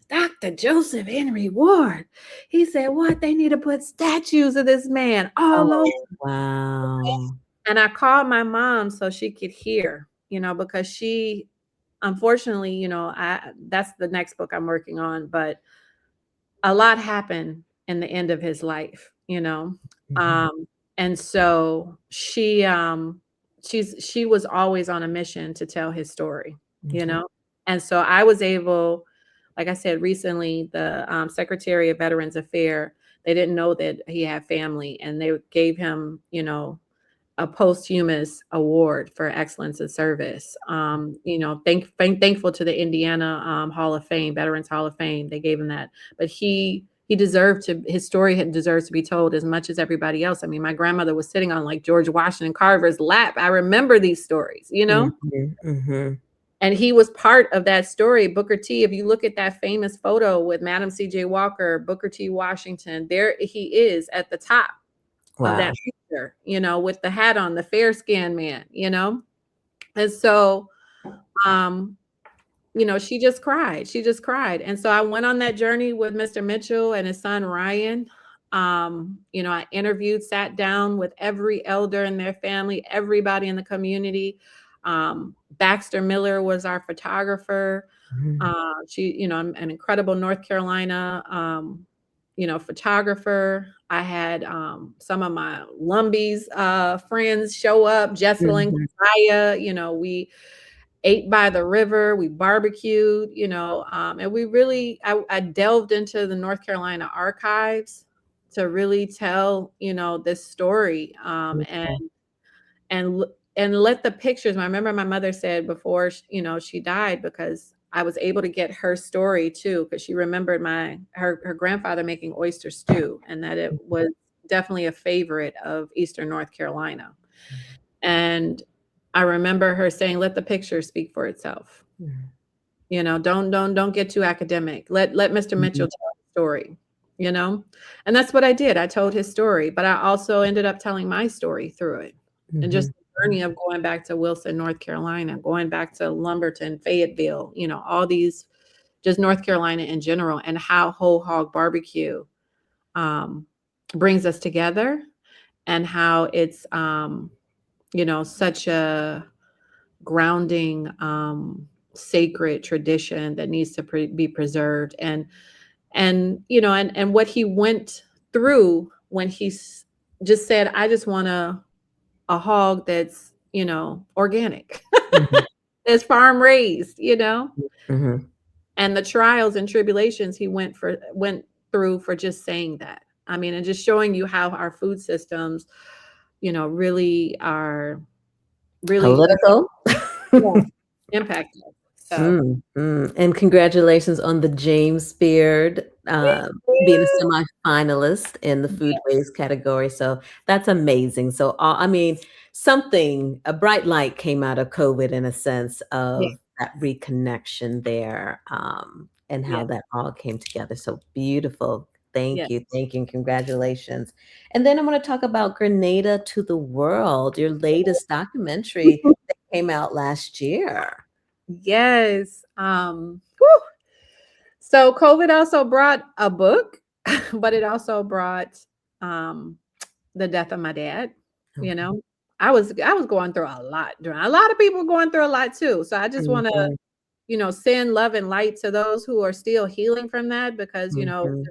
Dr. Joseph Henry Ward. He said, what? They need to put statues of this man all over. Oh, wow. And I called my mom so she could hear, because she, unfortunately, that's the next book I'm working on, but a lot happened in the end of his life, Mhm. and so she was always on a mission to tell his story, Okay. and so I was able, like I said recently, the Secretary of Veterans Affairs, they didn't know that he had family, and they gave him, a posthumous award for excellence in service. Thankful to the Indiana Hall of Fame, Veterans Hall of Fame. They gave him that, but his story deserves to be told as much as everybody else. I mean, my grandmother was sitting on like George Washington Carver's lap. I remember these stories, Mhm. Mhm. and he was part of that story. Booker T, if you look at that famous photo with Madam C.J. Walker, Booker T. Washington, there he is at the top of Wow. that picture, with the hat on, the fair skinned man, And so, she just cried. She just cried. And so I went on that journey with Mr. Mitchell and his son, Ryan. I interviewed, sat down with every elder in their family, everybody in the community. Baxter Miller was our photographer. Mhm. She, an incredible North Carolina, photographer. I had some of my Lumbee's friends show up, Jesselyn, Mhm. Kaya, we ate by the river, we barbecued, and we really, I delved into the North Carolina archives to really tell, this story, Okay. and and let the pictures. I remember my mother said before, she died, because I was able to get her story too, because she remembered her grandfather making oyster stew, and that it was definitely a favorite of Eastern North Carolina. And I remember her saying, "Let the picture speak for itself. Mhm. Don't get too academic. Let Mr. Mhm. Mitchell tell the story." And that's what I did. I told his story, but I also ended up telling my story through it, and just Mhm. the journey of going back to Wilson, North Carolina, going back to Lumberton, Fayetteville, all these, just North Carolina in general, and how whole hog barbecue brings us together, and how it's such a grounding, sacred tradition that needs to be preserved. And what he went through when just said, I just want a hog that's organic, Mhm. that's farm raised, Mhm. and the trials and tribulations he went through for just saying that. I mean, and just showing you how our food systems, really are really, Political. yeah, impacted. So And congratulations on the James Beard, being a semifinalist in the food waste category. So that's amazing. So, I mean, a bright light came out of COVID in a sense yeah, of that reconnection there, and yeah, how that all came together. So beautiful. yeah. Thank you, and congratulations. And then I want to talk about Grenada to the World, your latest documentary that came out last year. Yes. Whew. So COVID also brought a book, but it also brought um the death of my dad. You Okay. know, I was going through a lot. A lot of people going through a lot too. So I just want to, Mhm, send love and light to those who are still healing from that, because mhm,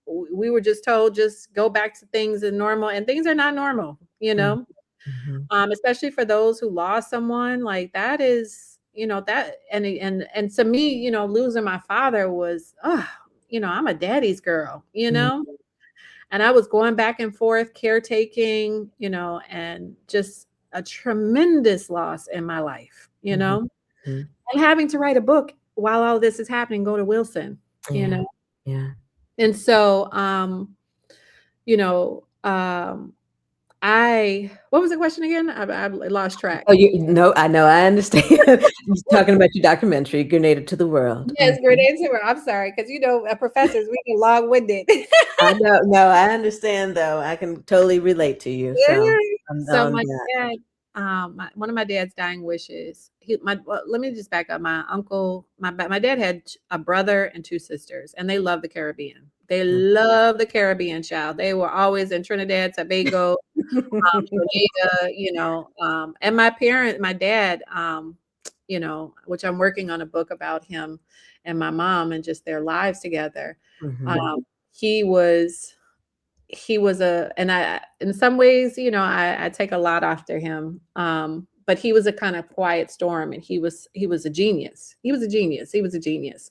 we were just told, just go back to things as normal, and things are not normal. mm, mhm, Especially for those who lost someone, like that is, that, and to me, losing my father was, I'm a daddy's girl, mm, and I was going back and forth caretaking, and just a tremendous loss in my life, mhm, mhm. and having to write a book while all this is happening, go to Wilson, you Yeah, know. yeah. And so you know, what was the question again? I lost track. Oh, you no, I know, I understand. You're talking about your documentary, Grenada to the World. Yes, grenade humor. I'm sorry, because professors, we get long-winded. I know, no, I understand, though. I can totally relate to you, so I'm So on my that. dad, one of my dad's dying wishes. Well, let me just back up. My uncle, my dad had a brother and two sisters, and they love the Caribbean. They Mm. love the Caribbean, child. They were always in Trinidad, Tobago, Grenada, and my dad, which I'm working on a book about him and my mom and just their lives together. Mhm, Um, he was and I, in some ways, I take a lot after him. But he was a kind of quiet storm, and he was a genius. He was a genius. He was a genius.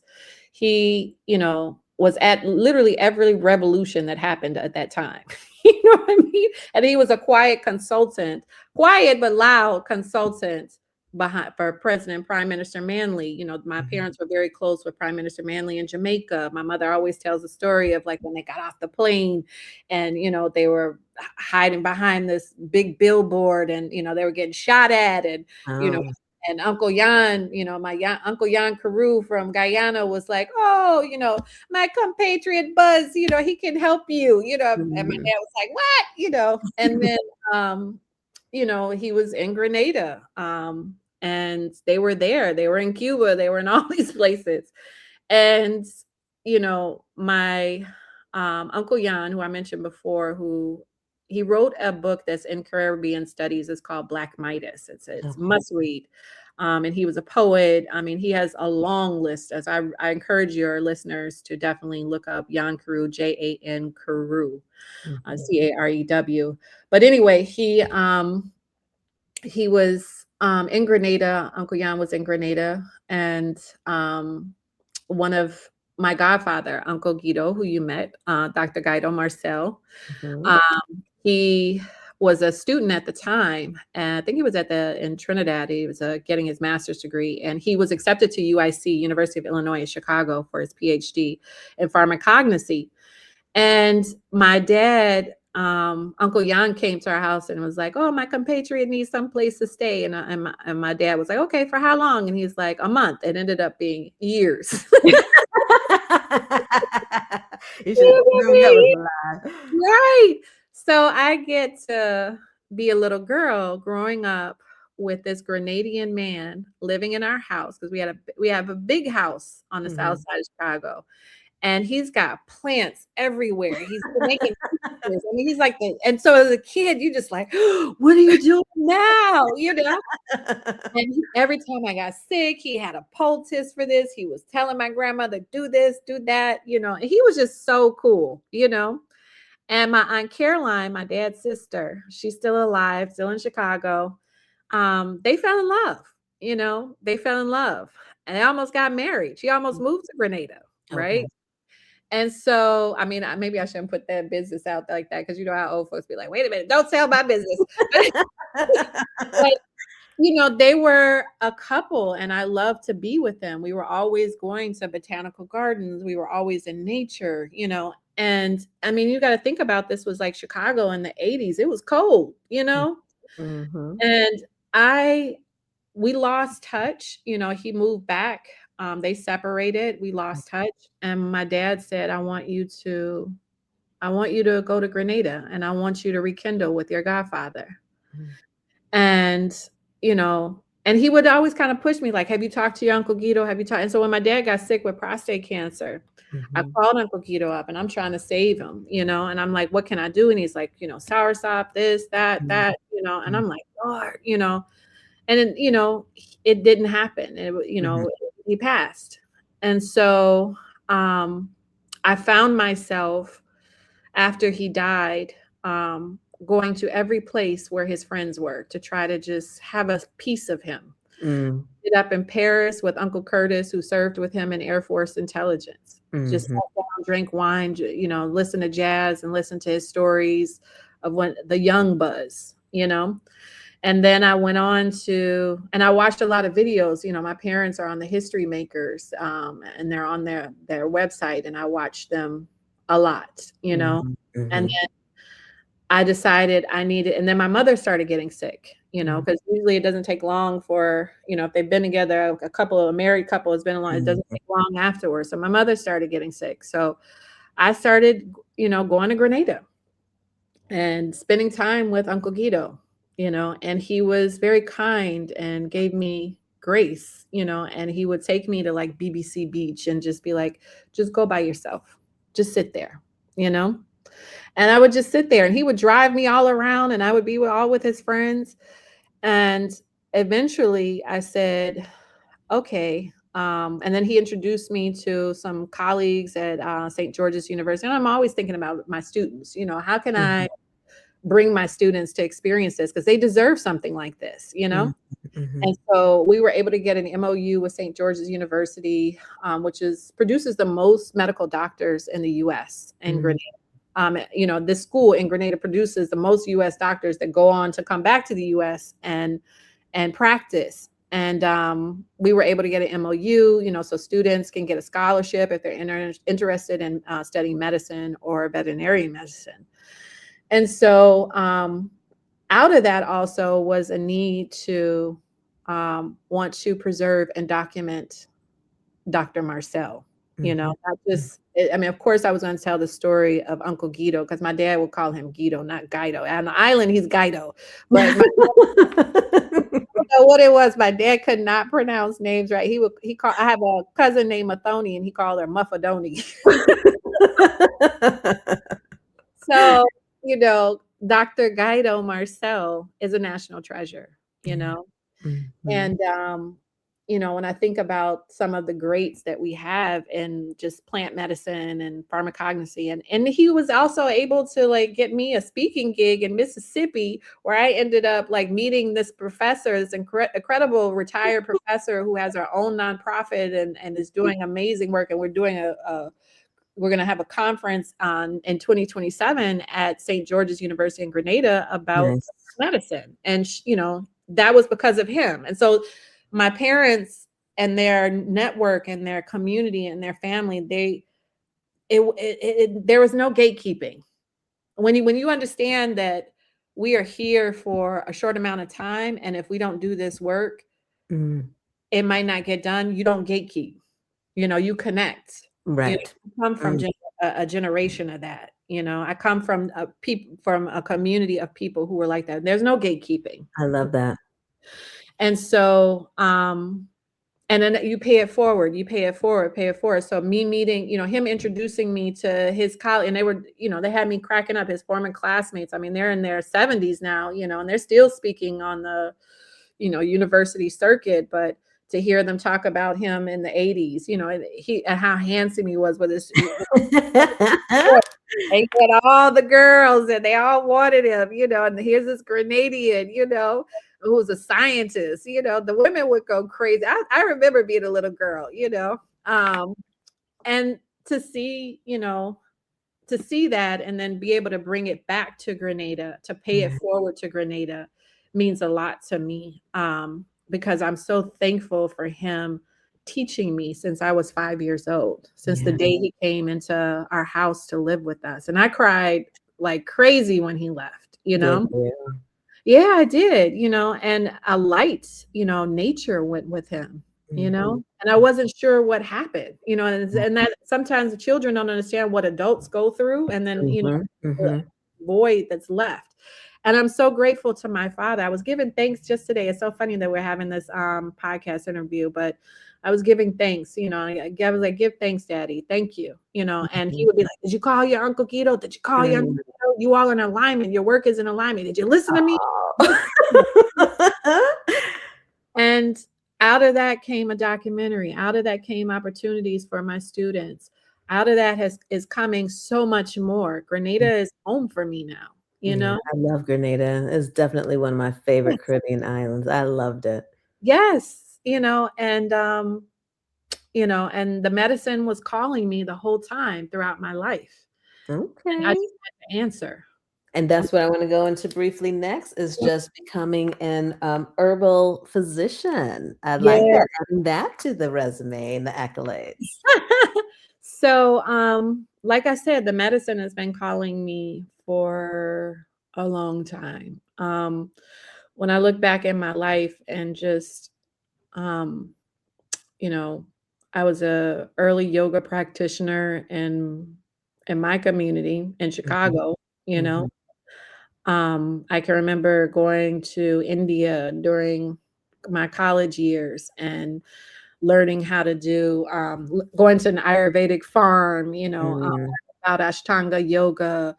He, was at literally every revolution that happened at that time. You know what I mean? And he was a quiet consultant, quiet but loud consultant behind for President Prime Minister Manley. My mhm. parents were very close with Prime Minister Manley in Jamaica. My mother always tells the story of like when they got off the plane, and they were hiding behind this big billboard, and they were getting shot at, and you know Oh, and Uncle Jan, Uncle Jan Carew from Guyana was like, oh, my compatriot Buzz, he can help you, and my mhm, dad was like, what, and then um he was in Grenada, and they were there, they were in Cuba, they were in all these places. And my Uncle Jan, who I mentioned before, who he wrote a book that's in Caribbean studies. It's called Black Midas. It's okay. must read. And he was a poet. I mean, he has a long list. As I encourage your listeners to definitely look up Jan Carew, Jan Carew, Mhm, Carew. But anyway, he was in Grenada. Uncle Jan was in Grenada, and one of my godfather, Uncle Guido, who you met, Dr. Guido Marcel. mhm, Um, he was a student at the time, and I think he was in Trinidad. He was getting his master's degree, and he was accepted to UIC, University of Illinois in Chicago, for his PhD in pharmacognosy. And my dad, Uncle Jan, came to our house and was like, "Oh, my compatriot needs some place to stay." And my dad was like, "Okay, for how long?" And he's like, "A month." It ended up being years. You should have known that was You a lie. know what I mean? Right. So I get to be a little girl growing up with this Grenadian man living in our house, because we have a big house on the south Mhm, side of Chicago. and he's got plants everywhere. He's making pictures. I mean, he's like and so as a kid, you just like, what are you doing now? You know? And every time I got sick, he had a poultice for this. He was telling my grandmother, do this, do that, you know, and he was just so cool, you know. And my Aunt Caroline, my dad's sister, she's still alive, still in Chicago. They fell in love, you know, they fell in love and they almost got married. She almost moved to Grenada, right? Okay. And so, I mean, maybe I shouldn't put that business out like that because you know how old folks be like, wait a minute, don't sell my business. But you know, they were a couple and I loved to be with them. We were always going to botanical gardens. We were always in nature, you know. And I mean, you got to think about this was like Chicago in the 80s. It was cold, you know. Mm-hmm. And we lost touch, you know, he moved back. They separated, we lost touch. And my dad said, I want you to go to Grenada and I want you to rekindle with your godfather. Mm-hmm. And, you know, and he would always kind of push me like, have you talked to your Uncle Guido? Have you talked? And so when my dad got sick with prostate cancer, I called Uncle Guido up and I'm trying to save him, you know, and I'm like, what can I do? And he's like, you know, soursop, this, that, you know, and I'm like, Lord, you know, and then, you know, it didn't happen. You know, he passed. And so I found myself after he died, going to every place where his friends were to try to just have a piece of him. Ended up in Paris with Uncle Curtis, who served with him in Air Force intelligence. Just sat down, drank wine, you know, listen to jazz and listen to his stories of when the young Buzz, you know. And then I went on to, and I watched a lot of videos. You know, my parents are on the History Makers, and they're on their website, and I watched them a lot, you know. And then I decided I needed, and then my mother started getting sick, you know, because usually it doesn't take long for, you know, if they've been together, a married couple has been along, it doesn't take long afterwards. So my mother started getting sick. So I started, you know, going to Grenada and spending time with Uncle Guido, you know, and he was very kind and gave me grace, you know, and he would take me to like BBC Beach and just be like, just go by yourself, just sit there, you know. And I would just sit there and he would drive me all around and I would be with his friends. And eventually I said, okay. And then he introduced me to some colleagues at St. George's University. And I'm always thinking about my students, you know, how can I bring my students to experience this? Because they deserve something like this, you know? And so we were able to get an MOU with St. George's University, which produces the most medical doctors in the US and Grenada. You know, this school in Grenada produces the most US doctors that go on to come back to the US and practice. And we were able to get an MOU, you know, so students can get a scholarship if they're interested in studying medicine or veterinary medicine. And so out of that also was a need to want to preserve and document Dr. Marcel. You know, not just, I mean, of course, I was going to tell the story of Uncle Guido because my dad would call him Guido, not Guido. On the island, he's Guido. But what it was, my dad could not pronounce names right. I have a cousin named Mathoni, and he called her Muffadoni. So, you know, Dr. Guido Marcel is a national treasure, you know. And you know, when I think about some of the greats that we have in just plant medicine and pharmacognosy, and he was also able to like get me a speaking gig in Mississippi, where I ended up like meeting this professor, this incredible retired professor who has her own nonprofit and is doing amazing work. And we're doing we're going to have a conference in 2027 at St. George's University in Grenada about medicine. And, you know, that was because of him. And so my parents and their network and their community and their family, there was no gatekeeping. When you understand that we are here for a short amount of time, and if we don't do this work, it might not get done. You don't gatekeep, you know, you connect. Right. You know, I come from a generation of that. You know, I come from a community of people who were like that. There's no gatekeeping. I love that. And so, And then you pay it forward, you pay it forward, pay it forward. So me meeting, him introducing me to his college, and they were, they had me cracking up, his former classmates. I mean, they're in their 70s now, and they're still speaking on the, university circuit, but to hear them talk about him in the 80s, and how handsome he was with his, they had all the girls and they all wanted him, and here's this Grenadian, who was a scientist, the women would go crazy. I remember being a little girl, and to see, to see that and then be able to bring it back to Grenada, to pay it forward to Grenada means a lot to me, because I'm so thankful for him teaching me since I was 5 years old, since the day he came into our house to live with us. And I cried like crazy when he left, Yeah, I did, and a light, nature went with him, and I wasn't sure what happened, and that sometimes the children don't understand what adults go through, and then, the void that's left. And I'm so grateful to my father. I was giving thanks just today. It's so funny that we're having this podcast interview, but I was giving thanks, I was like, give thanks, Daddy. Thank you. And he would be like, did you call your Uncle Guido? Did you call your Uncle Guido? You all in alignment. Your work is in alignment. Did you listen to me? And out of that came a documentary. Out of that came opportunities for my students. Out of that is coming so much more. Grenada is home for me now. I love Grenada. It's definitely one of my favorite Caribbean islands. I loved it. Yes, and and the medicine was calling me the whole time throughout my life. Okay. And I just had to answer. And that's what I want to go into briefly next, is just becoming an herbal physician. I'd like that, adding that to the resume and the accolades. So, like I said, the medicine has been calling me for a long time. When I look back in my life and just, I was a early yoga practitioner in my community in Chicago, I can remember going to India during my college years and learning how to do, going to an Ayurvedic farm, about Ashtanga yoga,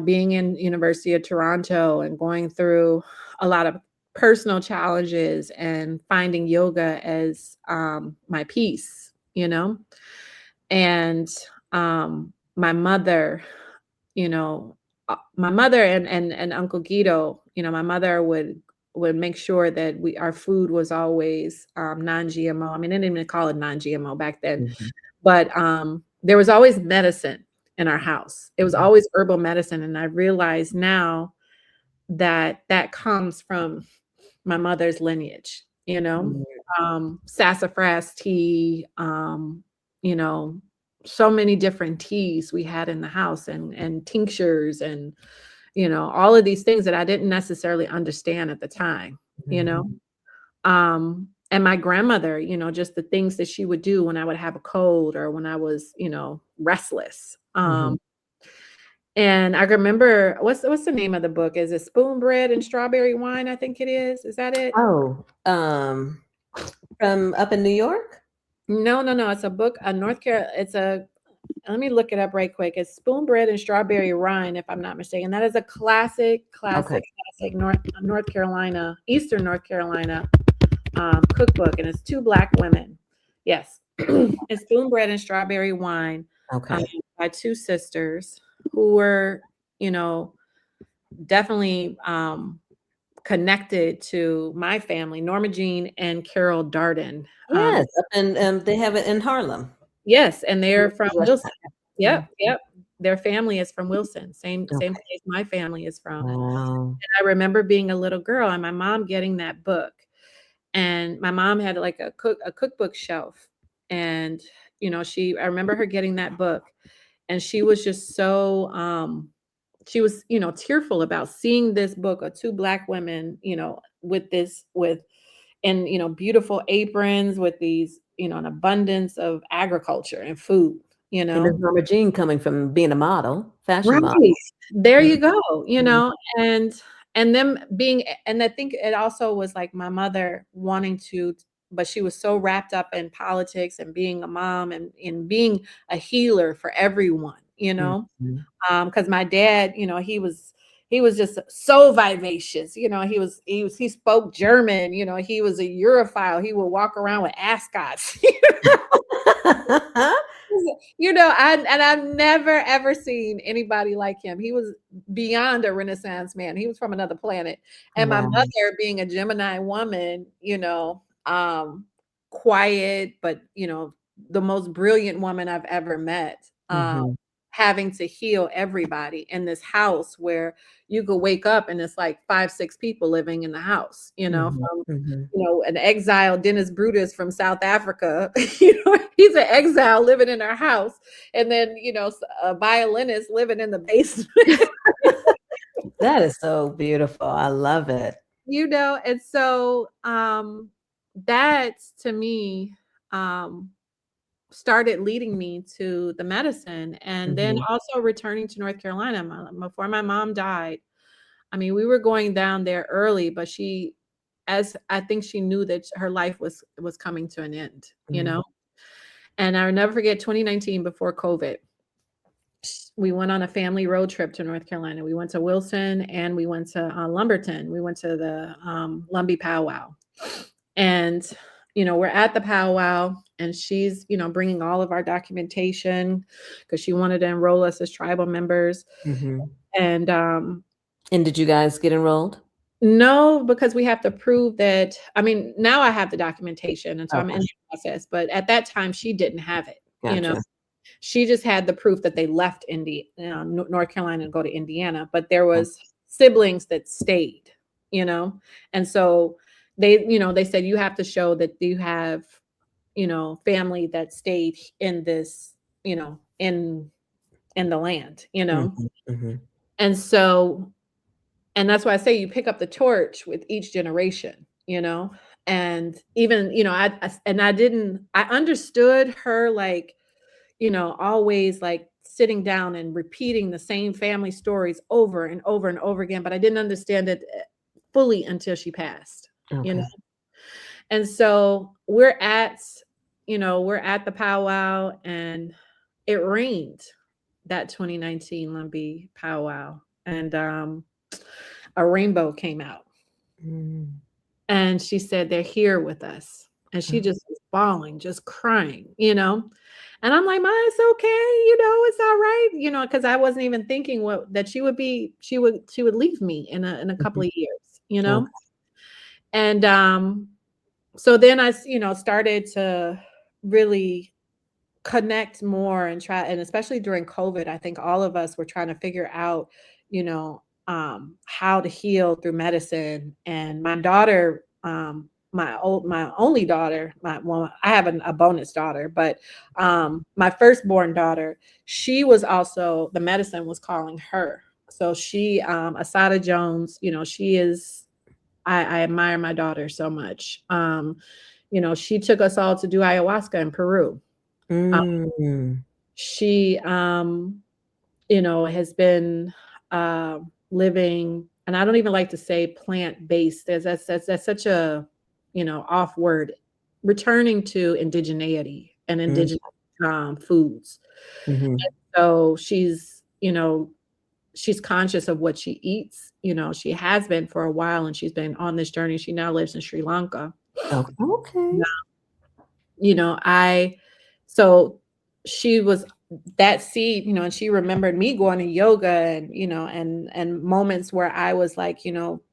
being in University of Toronto and going through a lot of personal challenges and finding yoga as my peace, and my mother, my mother and Uncle Guido, my mother would make sure that our food was always non-GMO. I mean, they didn't even call it non-GMO back then, but there was always medicine in our house. It was always herbal medicine. And I realize now that that comes from my mother's lineage, sassafras tea, so many different teas we had in the house, and tinctures, and all of these things that I didn't necessarily understand at the time, and my grandmother, just the things that she would do when I would have a cold or when I was, restless. And I remember, what's the name of the book? Is it Spoon Bread and Strawberry Wine? I think it is. Is that it? Oh, from up in New York? No. It's a book, North Carolina. Let me look it up right quick. It's Spoon Bread and Strawberry Wine, if I'm not mistaken. That is a classic North Carolina, Eastern North Carolina cookbook, and it's two Black women. Yes, it's Spoon Bread and Strawberry Wine, by two sisters who were, definitely connected to my family, Norma Jean and Carol Darden. Yes, and they have it in Harlem. Yes, and they're from Wilson. Yep. Their family is from Wilson, same place my family is from. Wow. And I remember being a little girl and my mom getting that book. And my mom had like a cookbook shelf. And, I remember her getting that book, and she was just so, she was, tearful about seeing this book of two Black women, and beautiful aprons with these, an abundance of agriculture and food, And Miss Norma Jean coming from being a model, fashion model. There you go, and them being, and I think it also was like my mother wanting to but she was so wrapped up in politics and being a mom and in being a healer for everyone, Mhm. because my dad, he was just so vivacious. He spoke German. He was a Europhile. He would walk around with ascots. I've never ever seen anybody like him. He was beyond a Renaissance man. He was from another planet. And my Wow. mother, being a Gemini woman, quiet, but the most brilliant woman I've ever met. Mhm. Having to heal everybody in this house where you could wake up and it's like 5, 6 people living in the house, Mhm. from Mhm. an exile Dennis Brutus from South Africa. He's an exile living in our house, and then a violinist living in the basement. That is so beautiful. I love it. And so that to me started leading me to the medicine, and then Mhm. also returning to North Carolina. Before my mom died, I mean, we were going down there early, but as I think she knew that her life was coming to an end. Mhm. And I'll never forget 2019, before COVID, we went on a family road trip to North Carolina. We went to Wilson and we went to Lumberton. We went to the Lumbee powwow. And, we're at the powwow, and she's, bringing all of our documentation because she wanted to enroll us as tribal members. Mhm. And And did you guys get enrolled? no, because we have to prove that. I mean, now I have the documentation, and so I'm in Okay. the process. But at that time, she didn't have it. Gotcha. She just had the proof that they left North Carolina and go to Indiana, but there was siblings that stayed, and so they said you have to show that you have, family that stayed in this, in the land. Mhm. Mhm. And so, and that's why I say you pick up the torch with each generation. And even, I understood her, like, always like sitting down and repeating the same family stories over and over and over again, but I didn't understand it fully until she passed, you know. Okay. And so we're at the powwow, and it rained that 2019 Lumbee powwow, and a rainbow came out. Mm. And she said, "They're here with us." And she Oh. just was bawling, just crying. And I'm like, "Ma, it's okay, it's all right," because I wasn't even thinking that she would leave me in a couple Mhm. of years. Okay. And so then I started to really connect more and try, and especially during COVID, I think all of us were trying to figure out, how to heal through medicine. And my daughter, my only daughter, I have a bonus daughter, but my firstborn daughter, she was also, the medicine was calling her. So she, Asada Jones, she is, I admire my daughter so much. She took us all to do ayahuasca in Peru. Uh, Mm. she, has been living, and I don't even like to say plant-based. That's such a, off word. Returning to indigeneity and Mm. indigenous foods. Mhm. So she's conscious of what she eats. She has been for a while, and she's been on this journey. She now lives in Sri Lanka. Okay. I so she was that seed, and she remembered me going to yoga, and and moments where I was like,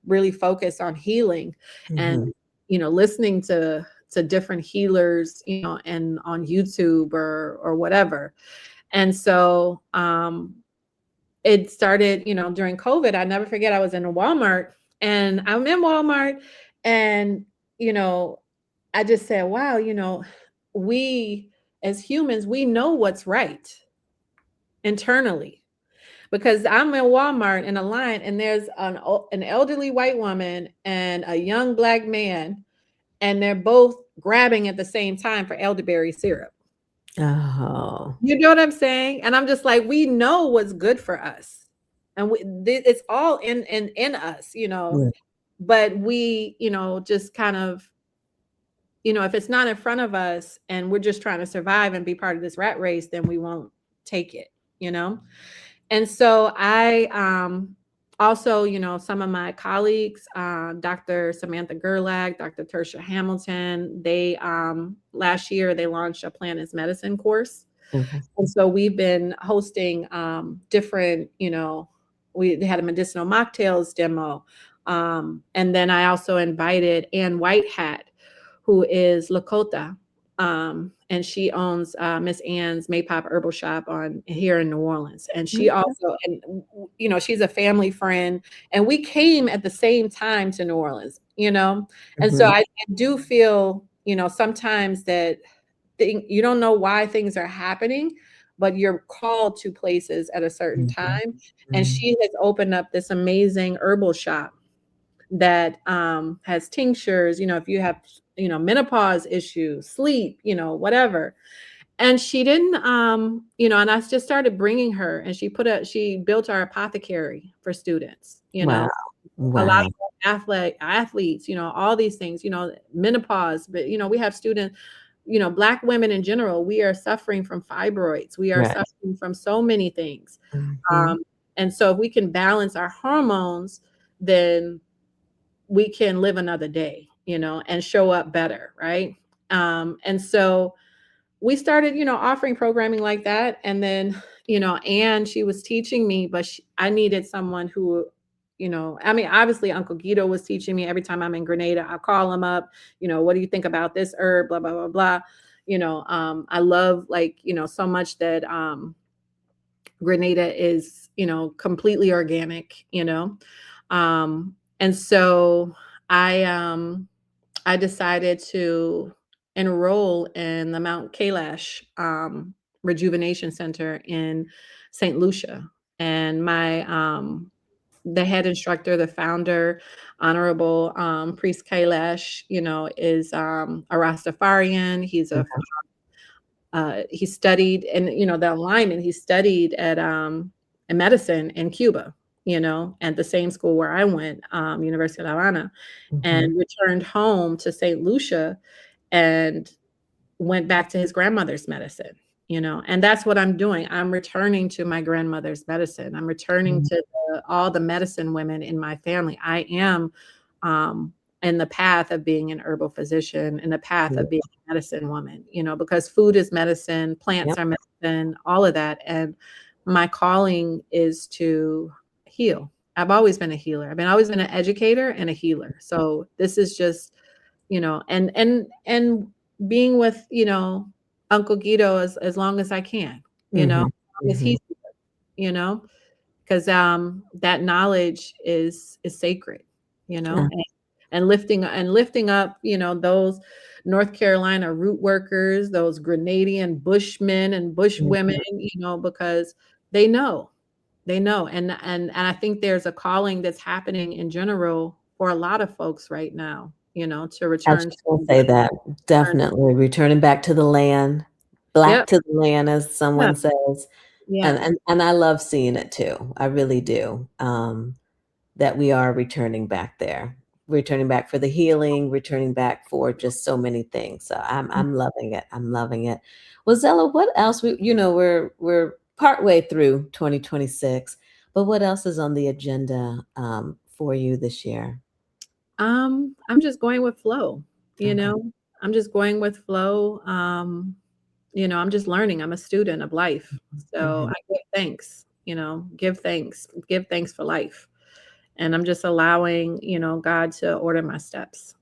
really focused on healing, and Mhm. listening to different healers, and on YouTube or whatever. And so it started, during COVID. I never forget, I was in a Walmart, and I'm in Walmart, and you know I just said, wow, we as humans, we know what's right internally, because I'm in Walmart in a line, and there's an elderly white woman and a young black man, and they're both grabbing at the same time for elderberry syrup. Oh. You know what I'm saying? And I'm just like, we know what's good for us, and it's all in us, Yeah. but we, just kind of if it's not in front of us and we're just trying to survive and be part of this rat race, then we won't take it, And so I also, some of my colleagues, Dr. Samantha Gerlach, Dr. Tertia Hamilton, they last year they launched a plant as medicine course. And so we've been hosting different, we had a medicinal mocktails demo. And then I also invited Ann Whitehat, who is Lakota. And she owns Miss Ann's Maypop Herbal Shop here in New Orleans. And she also, and she's a family friend. And we came at the same time to New Orleans, And so I do feel, sometimes that you don't know why things are happening, but you're called to places at a certain time. And she has opened up this amazing herbal shop that has tinctures, if you have, menopause issues, sleep, whatever. And she didn't, and I just started bringing her, and she built our apothecary for students, Wow. A lot of athletes, all these things, menopause, but, we have students, Black women in general, we are suffering from fibroids. We are suffering from so many things. And so if we can balance our hormones, then we can live another day, and show up better. Right. And so we started, offering programming like that. And then, Anne, she was teaching me, but I needed someone who, obviously Uncle Guido was teaching me. Every time I'm in Grenada, I'll call him up, what do you think about this herb, blah, blah, blah, blah. I love so much that Grenada is, completely organic, and so I decided to enroll in the Mount Kailash Rejuvenation Center in St. Lucia. And the head instructor, the founder, Honorable Priest Kailash, is a Rastafarian. He's he studied, and the alignment, he studied at medicine in Cuba, at the same school where I went, University of La Habana, and returned home to St. Lucia and went back to his grandmother's medicine, and that's what I'm doing. I'm returning to my grandmother's medicine. I'm returning to all the medicine women in my family. I am in the path of being an herbal physician, in the path of being a medicine woman, because food is medicine, plants are medicine, all of that. And my calling is to heal. I've always been a healer. I've always been an educator and a healer. So this is just, and being with, Uncle Guido as long as I can, as he's, because that knowledge is sacred, and lifting up, those North Carolina root workers, those Grenadian bushmen and bush women, because they know. And I think there's a calling that's happening in general for a lot of folks right now, to return. I was going to say that, definitely returning back to the land, Black to the land, as someone says. And I love seeing it too. I really do. That we are returning back there, returning back for the healing, returning back for just so many things. So I'm loving it. I'm loving it. Well, Zella, what else? We're partway through 2026, but what else is on the agenda for you this year? I'm just going with flow. I'm just going with flow. I'm just learning. I'm a student of life. So I give thanks, give thanks for life. And I'm just allowing, God to order my steps.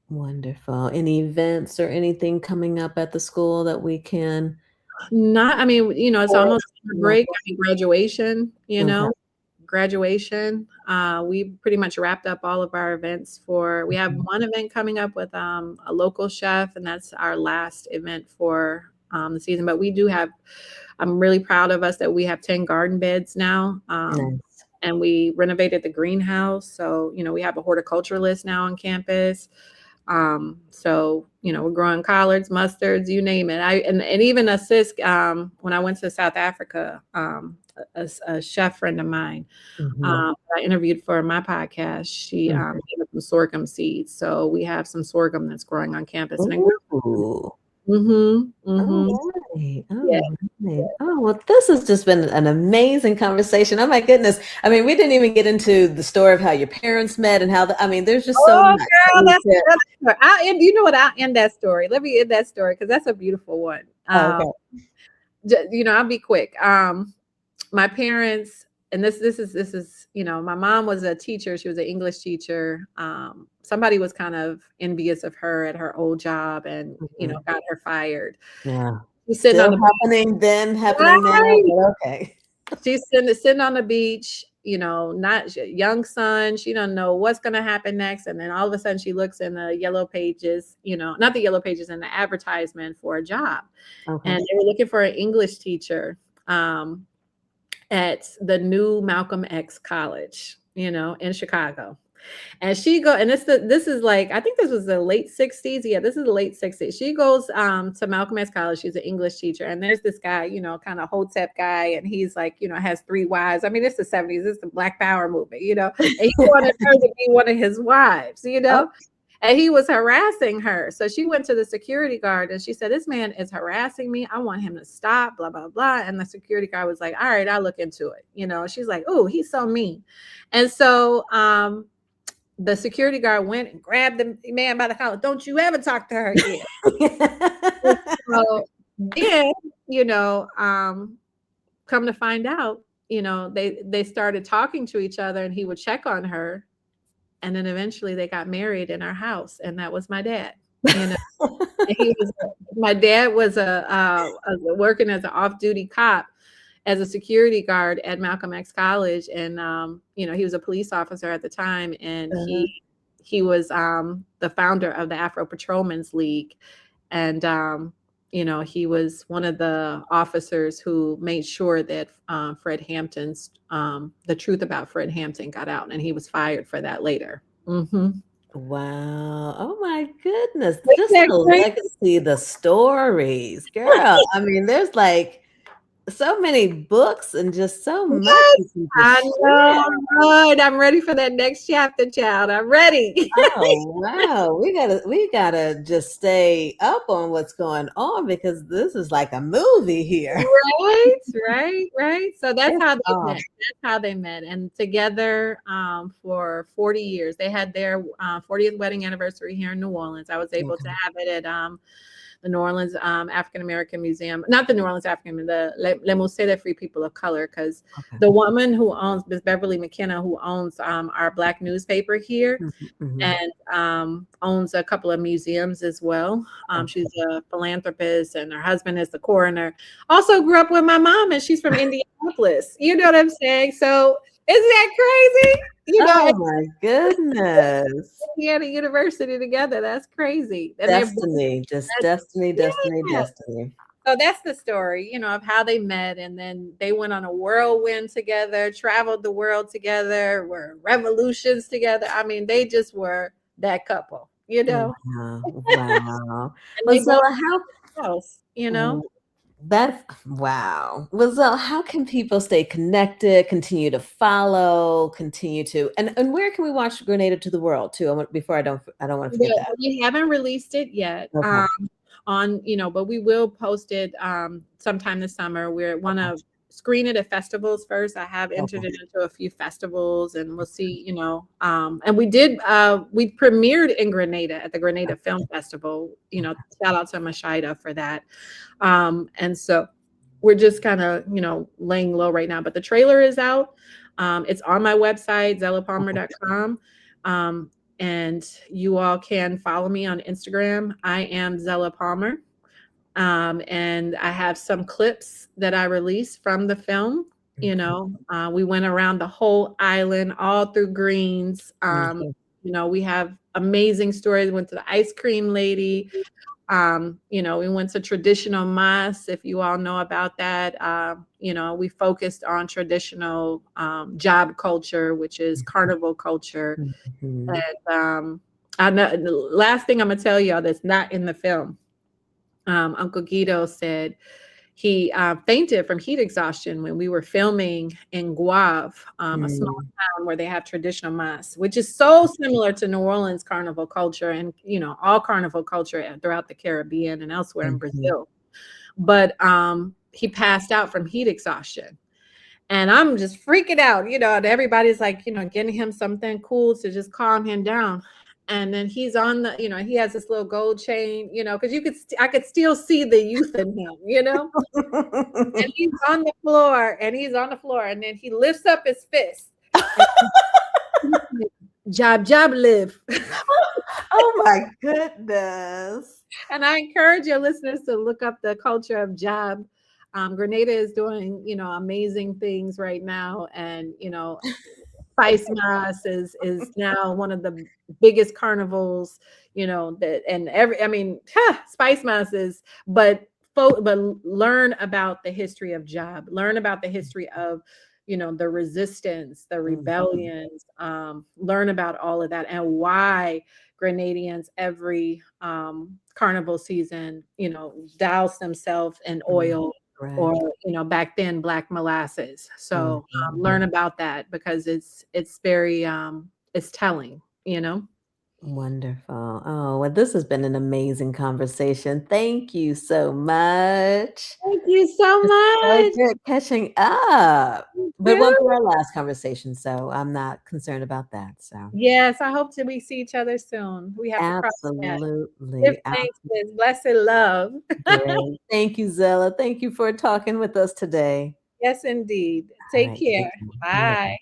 Wonderful. Any events or anything coming up at the school that we can? It's almost a break. Graduation, graduation. We pretty much wrapped up all of our events we have one event coming up with a local chef, and that's our last event for the season. But we do have, I'm really proud of us that we have 10 garden beds now. Nice. And we renovated the greenhouse. So, we have a horticulturalist now on campus. So, we're growing collards, mustards, you name it. And even assist, when I went to South Africa, a chef friend of mine, Mhm. I interviewed for my podcast. She Mhm. gave us some sorghum seeds. So we have some sorghum that's growing on campus. And it grew. Ooh. Mm-hmm. All right. Yeah. All right. Oh, well, this has just been an amazing conversation. Oh my goodness. I mean, we didn't even get into the story of how your parents met and I mean, there's just so Oh, much that girl, we that's could. another story. I'll end. You know what? I'll end that story. Let me end that story because that's a beautiful one. Oh, okay. I'll be quick. My parents, and this is, my mom was a teacher. She was an English teacher. Somebody was kind of envious of her at her old job, and Mhm. got her fired. Yeah. She's sitting on Still the happening then, happening now, beach. but okay. She's sitting on the beach, not young son. She don't know what's going to happen next. And then all of a sudden she looks in the yellow pages, not the yellow pages, in the advertisement for a job. Okay. And they were looking for an English teacher at the new Malcolm X College, in Chicago. And this is like, I think this was the late 60s. Yeah, this is the late 60s. She goes to Malcolm X College. She's an English teacher. And there's this guy, kind of Hotep guy. And he's like, has 3 wives. I mean, it's the 70s. It's the Black Power movement, and he wanted her to be one of his wives. And he was harassing her. So she went to the security guard and she said, this man is harassing me. I want him to stop, blah, blah, blah. And the security guard was like, all right, I'll look into it. She's like, oh, he's so mean. And so the security guard went and grabbed the man by the collar. Don't you ever talk to her again. So then, come to find out, they started talking to each other and he would check on her. And then eventually they got married in our house. And that was my dad. My dad was working as an off-duty cop as a security guard at Malcolm X College. And, he was a police officer at the time. And he was the founder of the Afro Patrolmen's League. And, he was one of the officers who made sure that Fred Hampton's, the truth about Fred Hampton got out. And he was fired for that later. Mm-hmm. Wow. Oh my goodness. Isn't Just that the crazy? legacy, the stories, girl. I mean, there's like so many books and just so much you Yes, can I just know. share. Good. I'm ready for that next chapter, child. I'm ready. Oh wow. We gotta just stay up on what's going on because this is like a movie here. Right. So that's It's how they met. all That's how they met. And together for 40 years. They had their 40th wedding anniversary here in New Orleans. I was able to okay. have it at the New Orleans African American Museum, not the New Orleans African, Le Musée des Free People of Color, because Okay. the woman who owns, Miss Beverly McKenna, who owns our Black newspaper here, Mhm. and owns a couple of museums as well. Okay. She's a philanthropist, and her husband is the coroner. Also grew up with my mom, and she's from Indianapolis. You know what I'm saying? So isn't that crazy? Oh my goodness. Indiana University together. That's crazy. And they're both, Destiny, just destiny, destiny, yeah. destiny. So that's the story, of how they met. And then they went on a whirlwind together, traveled the world together, were revolutions together. I mean, they just were that couple, Wow. Wow. and Well, they both Zella, house, that's wow. Well, Zella, how can people stay connected, continue to follow, continue to, and where can we watch Grenada to the World too? Before I don't want to forget Yeah, that. we haven't released it yet. Okay. But we will post it sometime this summer. We want to screen it at festivals first. I have entered Okay. it into a few festivals, and we'll see. And we premiered in Grenada at the Grenada Film Festival. Shout out to Mashida for that. And so we're just kind of laying low right now. But the trailer is out. It's on my website, zellapalmer.com. And you all can follow me on Instagram. I am Zella Palmer. And I have some clips that I released from the film. We went around the whole island, all through Greens. We have amazing stories. Went to the ice cream lady. We went to traditional mas, if you all know about that. We focused on traditional job culture, which is carnival culture. Mhm. And I know the last thing I'm gonna tell y'all that's not in the film. Uncle Guido said he fainted from heat exhaustion when we were filming in Guave, a small Mm, town where they have traditional masks, which is so similar to New Orleans carnival culture and all carnival culture throughout the Caribbean and elsewhere in mhm. Brazil. But he passed out from heat exhaustion. And I'm just freaking out, and everybody's like, getting him something cool to just calm him down. And then he's on he has this little gold chain, because I could still see the youth in him. And he's on the floor, and then he lifts up his fist and job, job, live. Oh my goodness. And I encourage your listeners to look up the culture of job. Grenada is doing, amazing things right now. And, Spice Mass is now one of the biggest carnivals, that and Spice Mass is, but learn about the history of job, learn about the history of the resistance, the Mhm. rebellions, learn about all of that and why Grenadians every carnival season, douse themselves in Mm, oil or correct. back then black molasses. So learn Mhm. about that because it's very it's telling, Wonderful. Oh, well, this has been an amazing conversation. Thank you so much. Thank you so It's so much. good catching up. You But it won't be too. our last conversation, so I'm not concerned about that. So Yes, I hope that we see each other soon. We have to cross paths. Give absolutely. thanks, sis. Blessed love. Great. Thank you, Zella. Thank you for talking with us today. Yes, indeed. All Take right. Take care. care. You as Bye.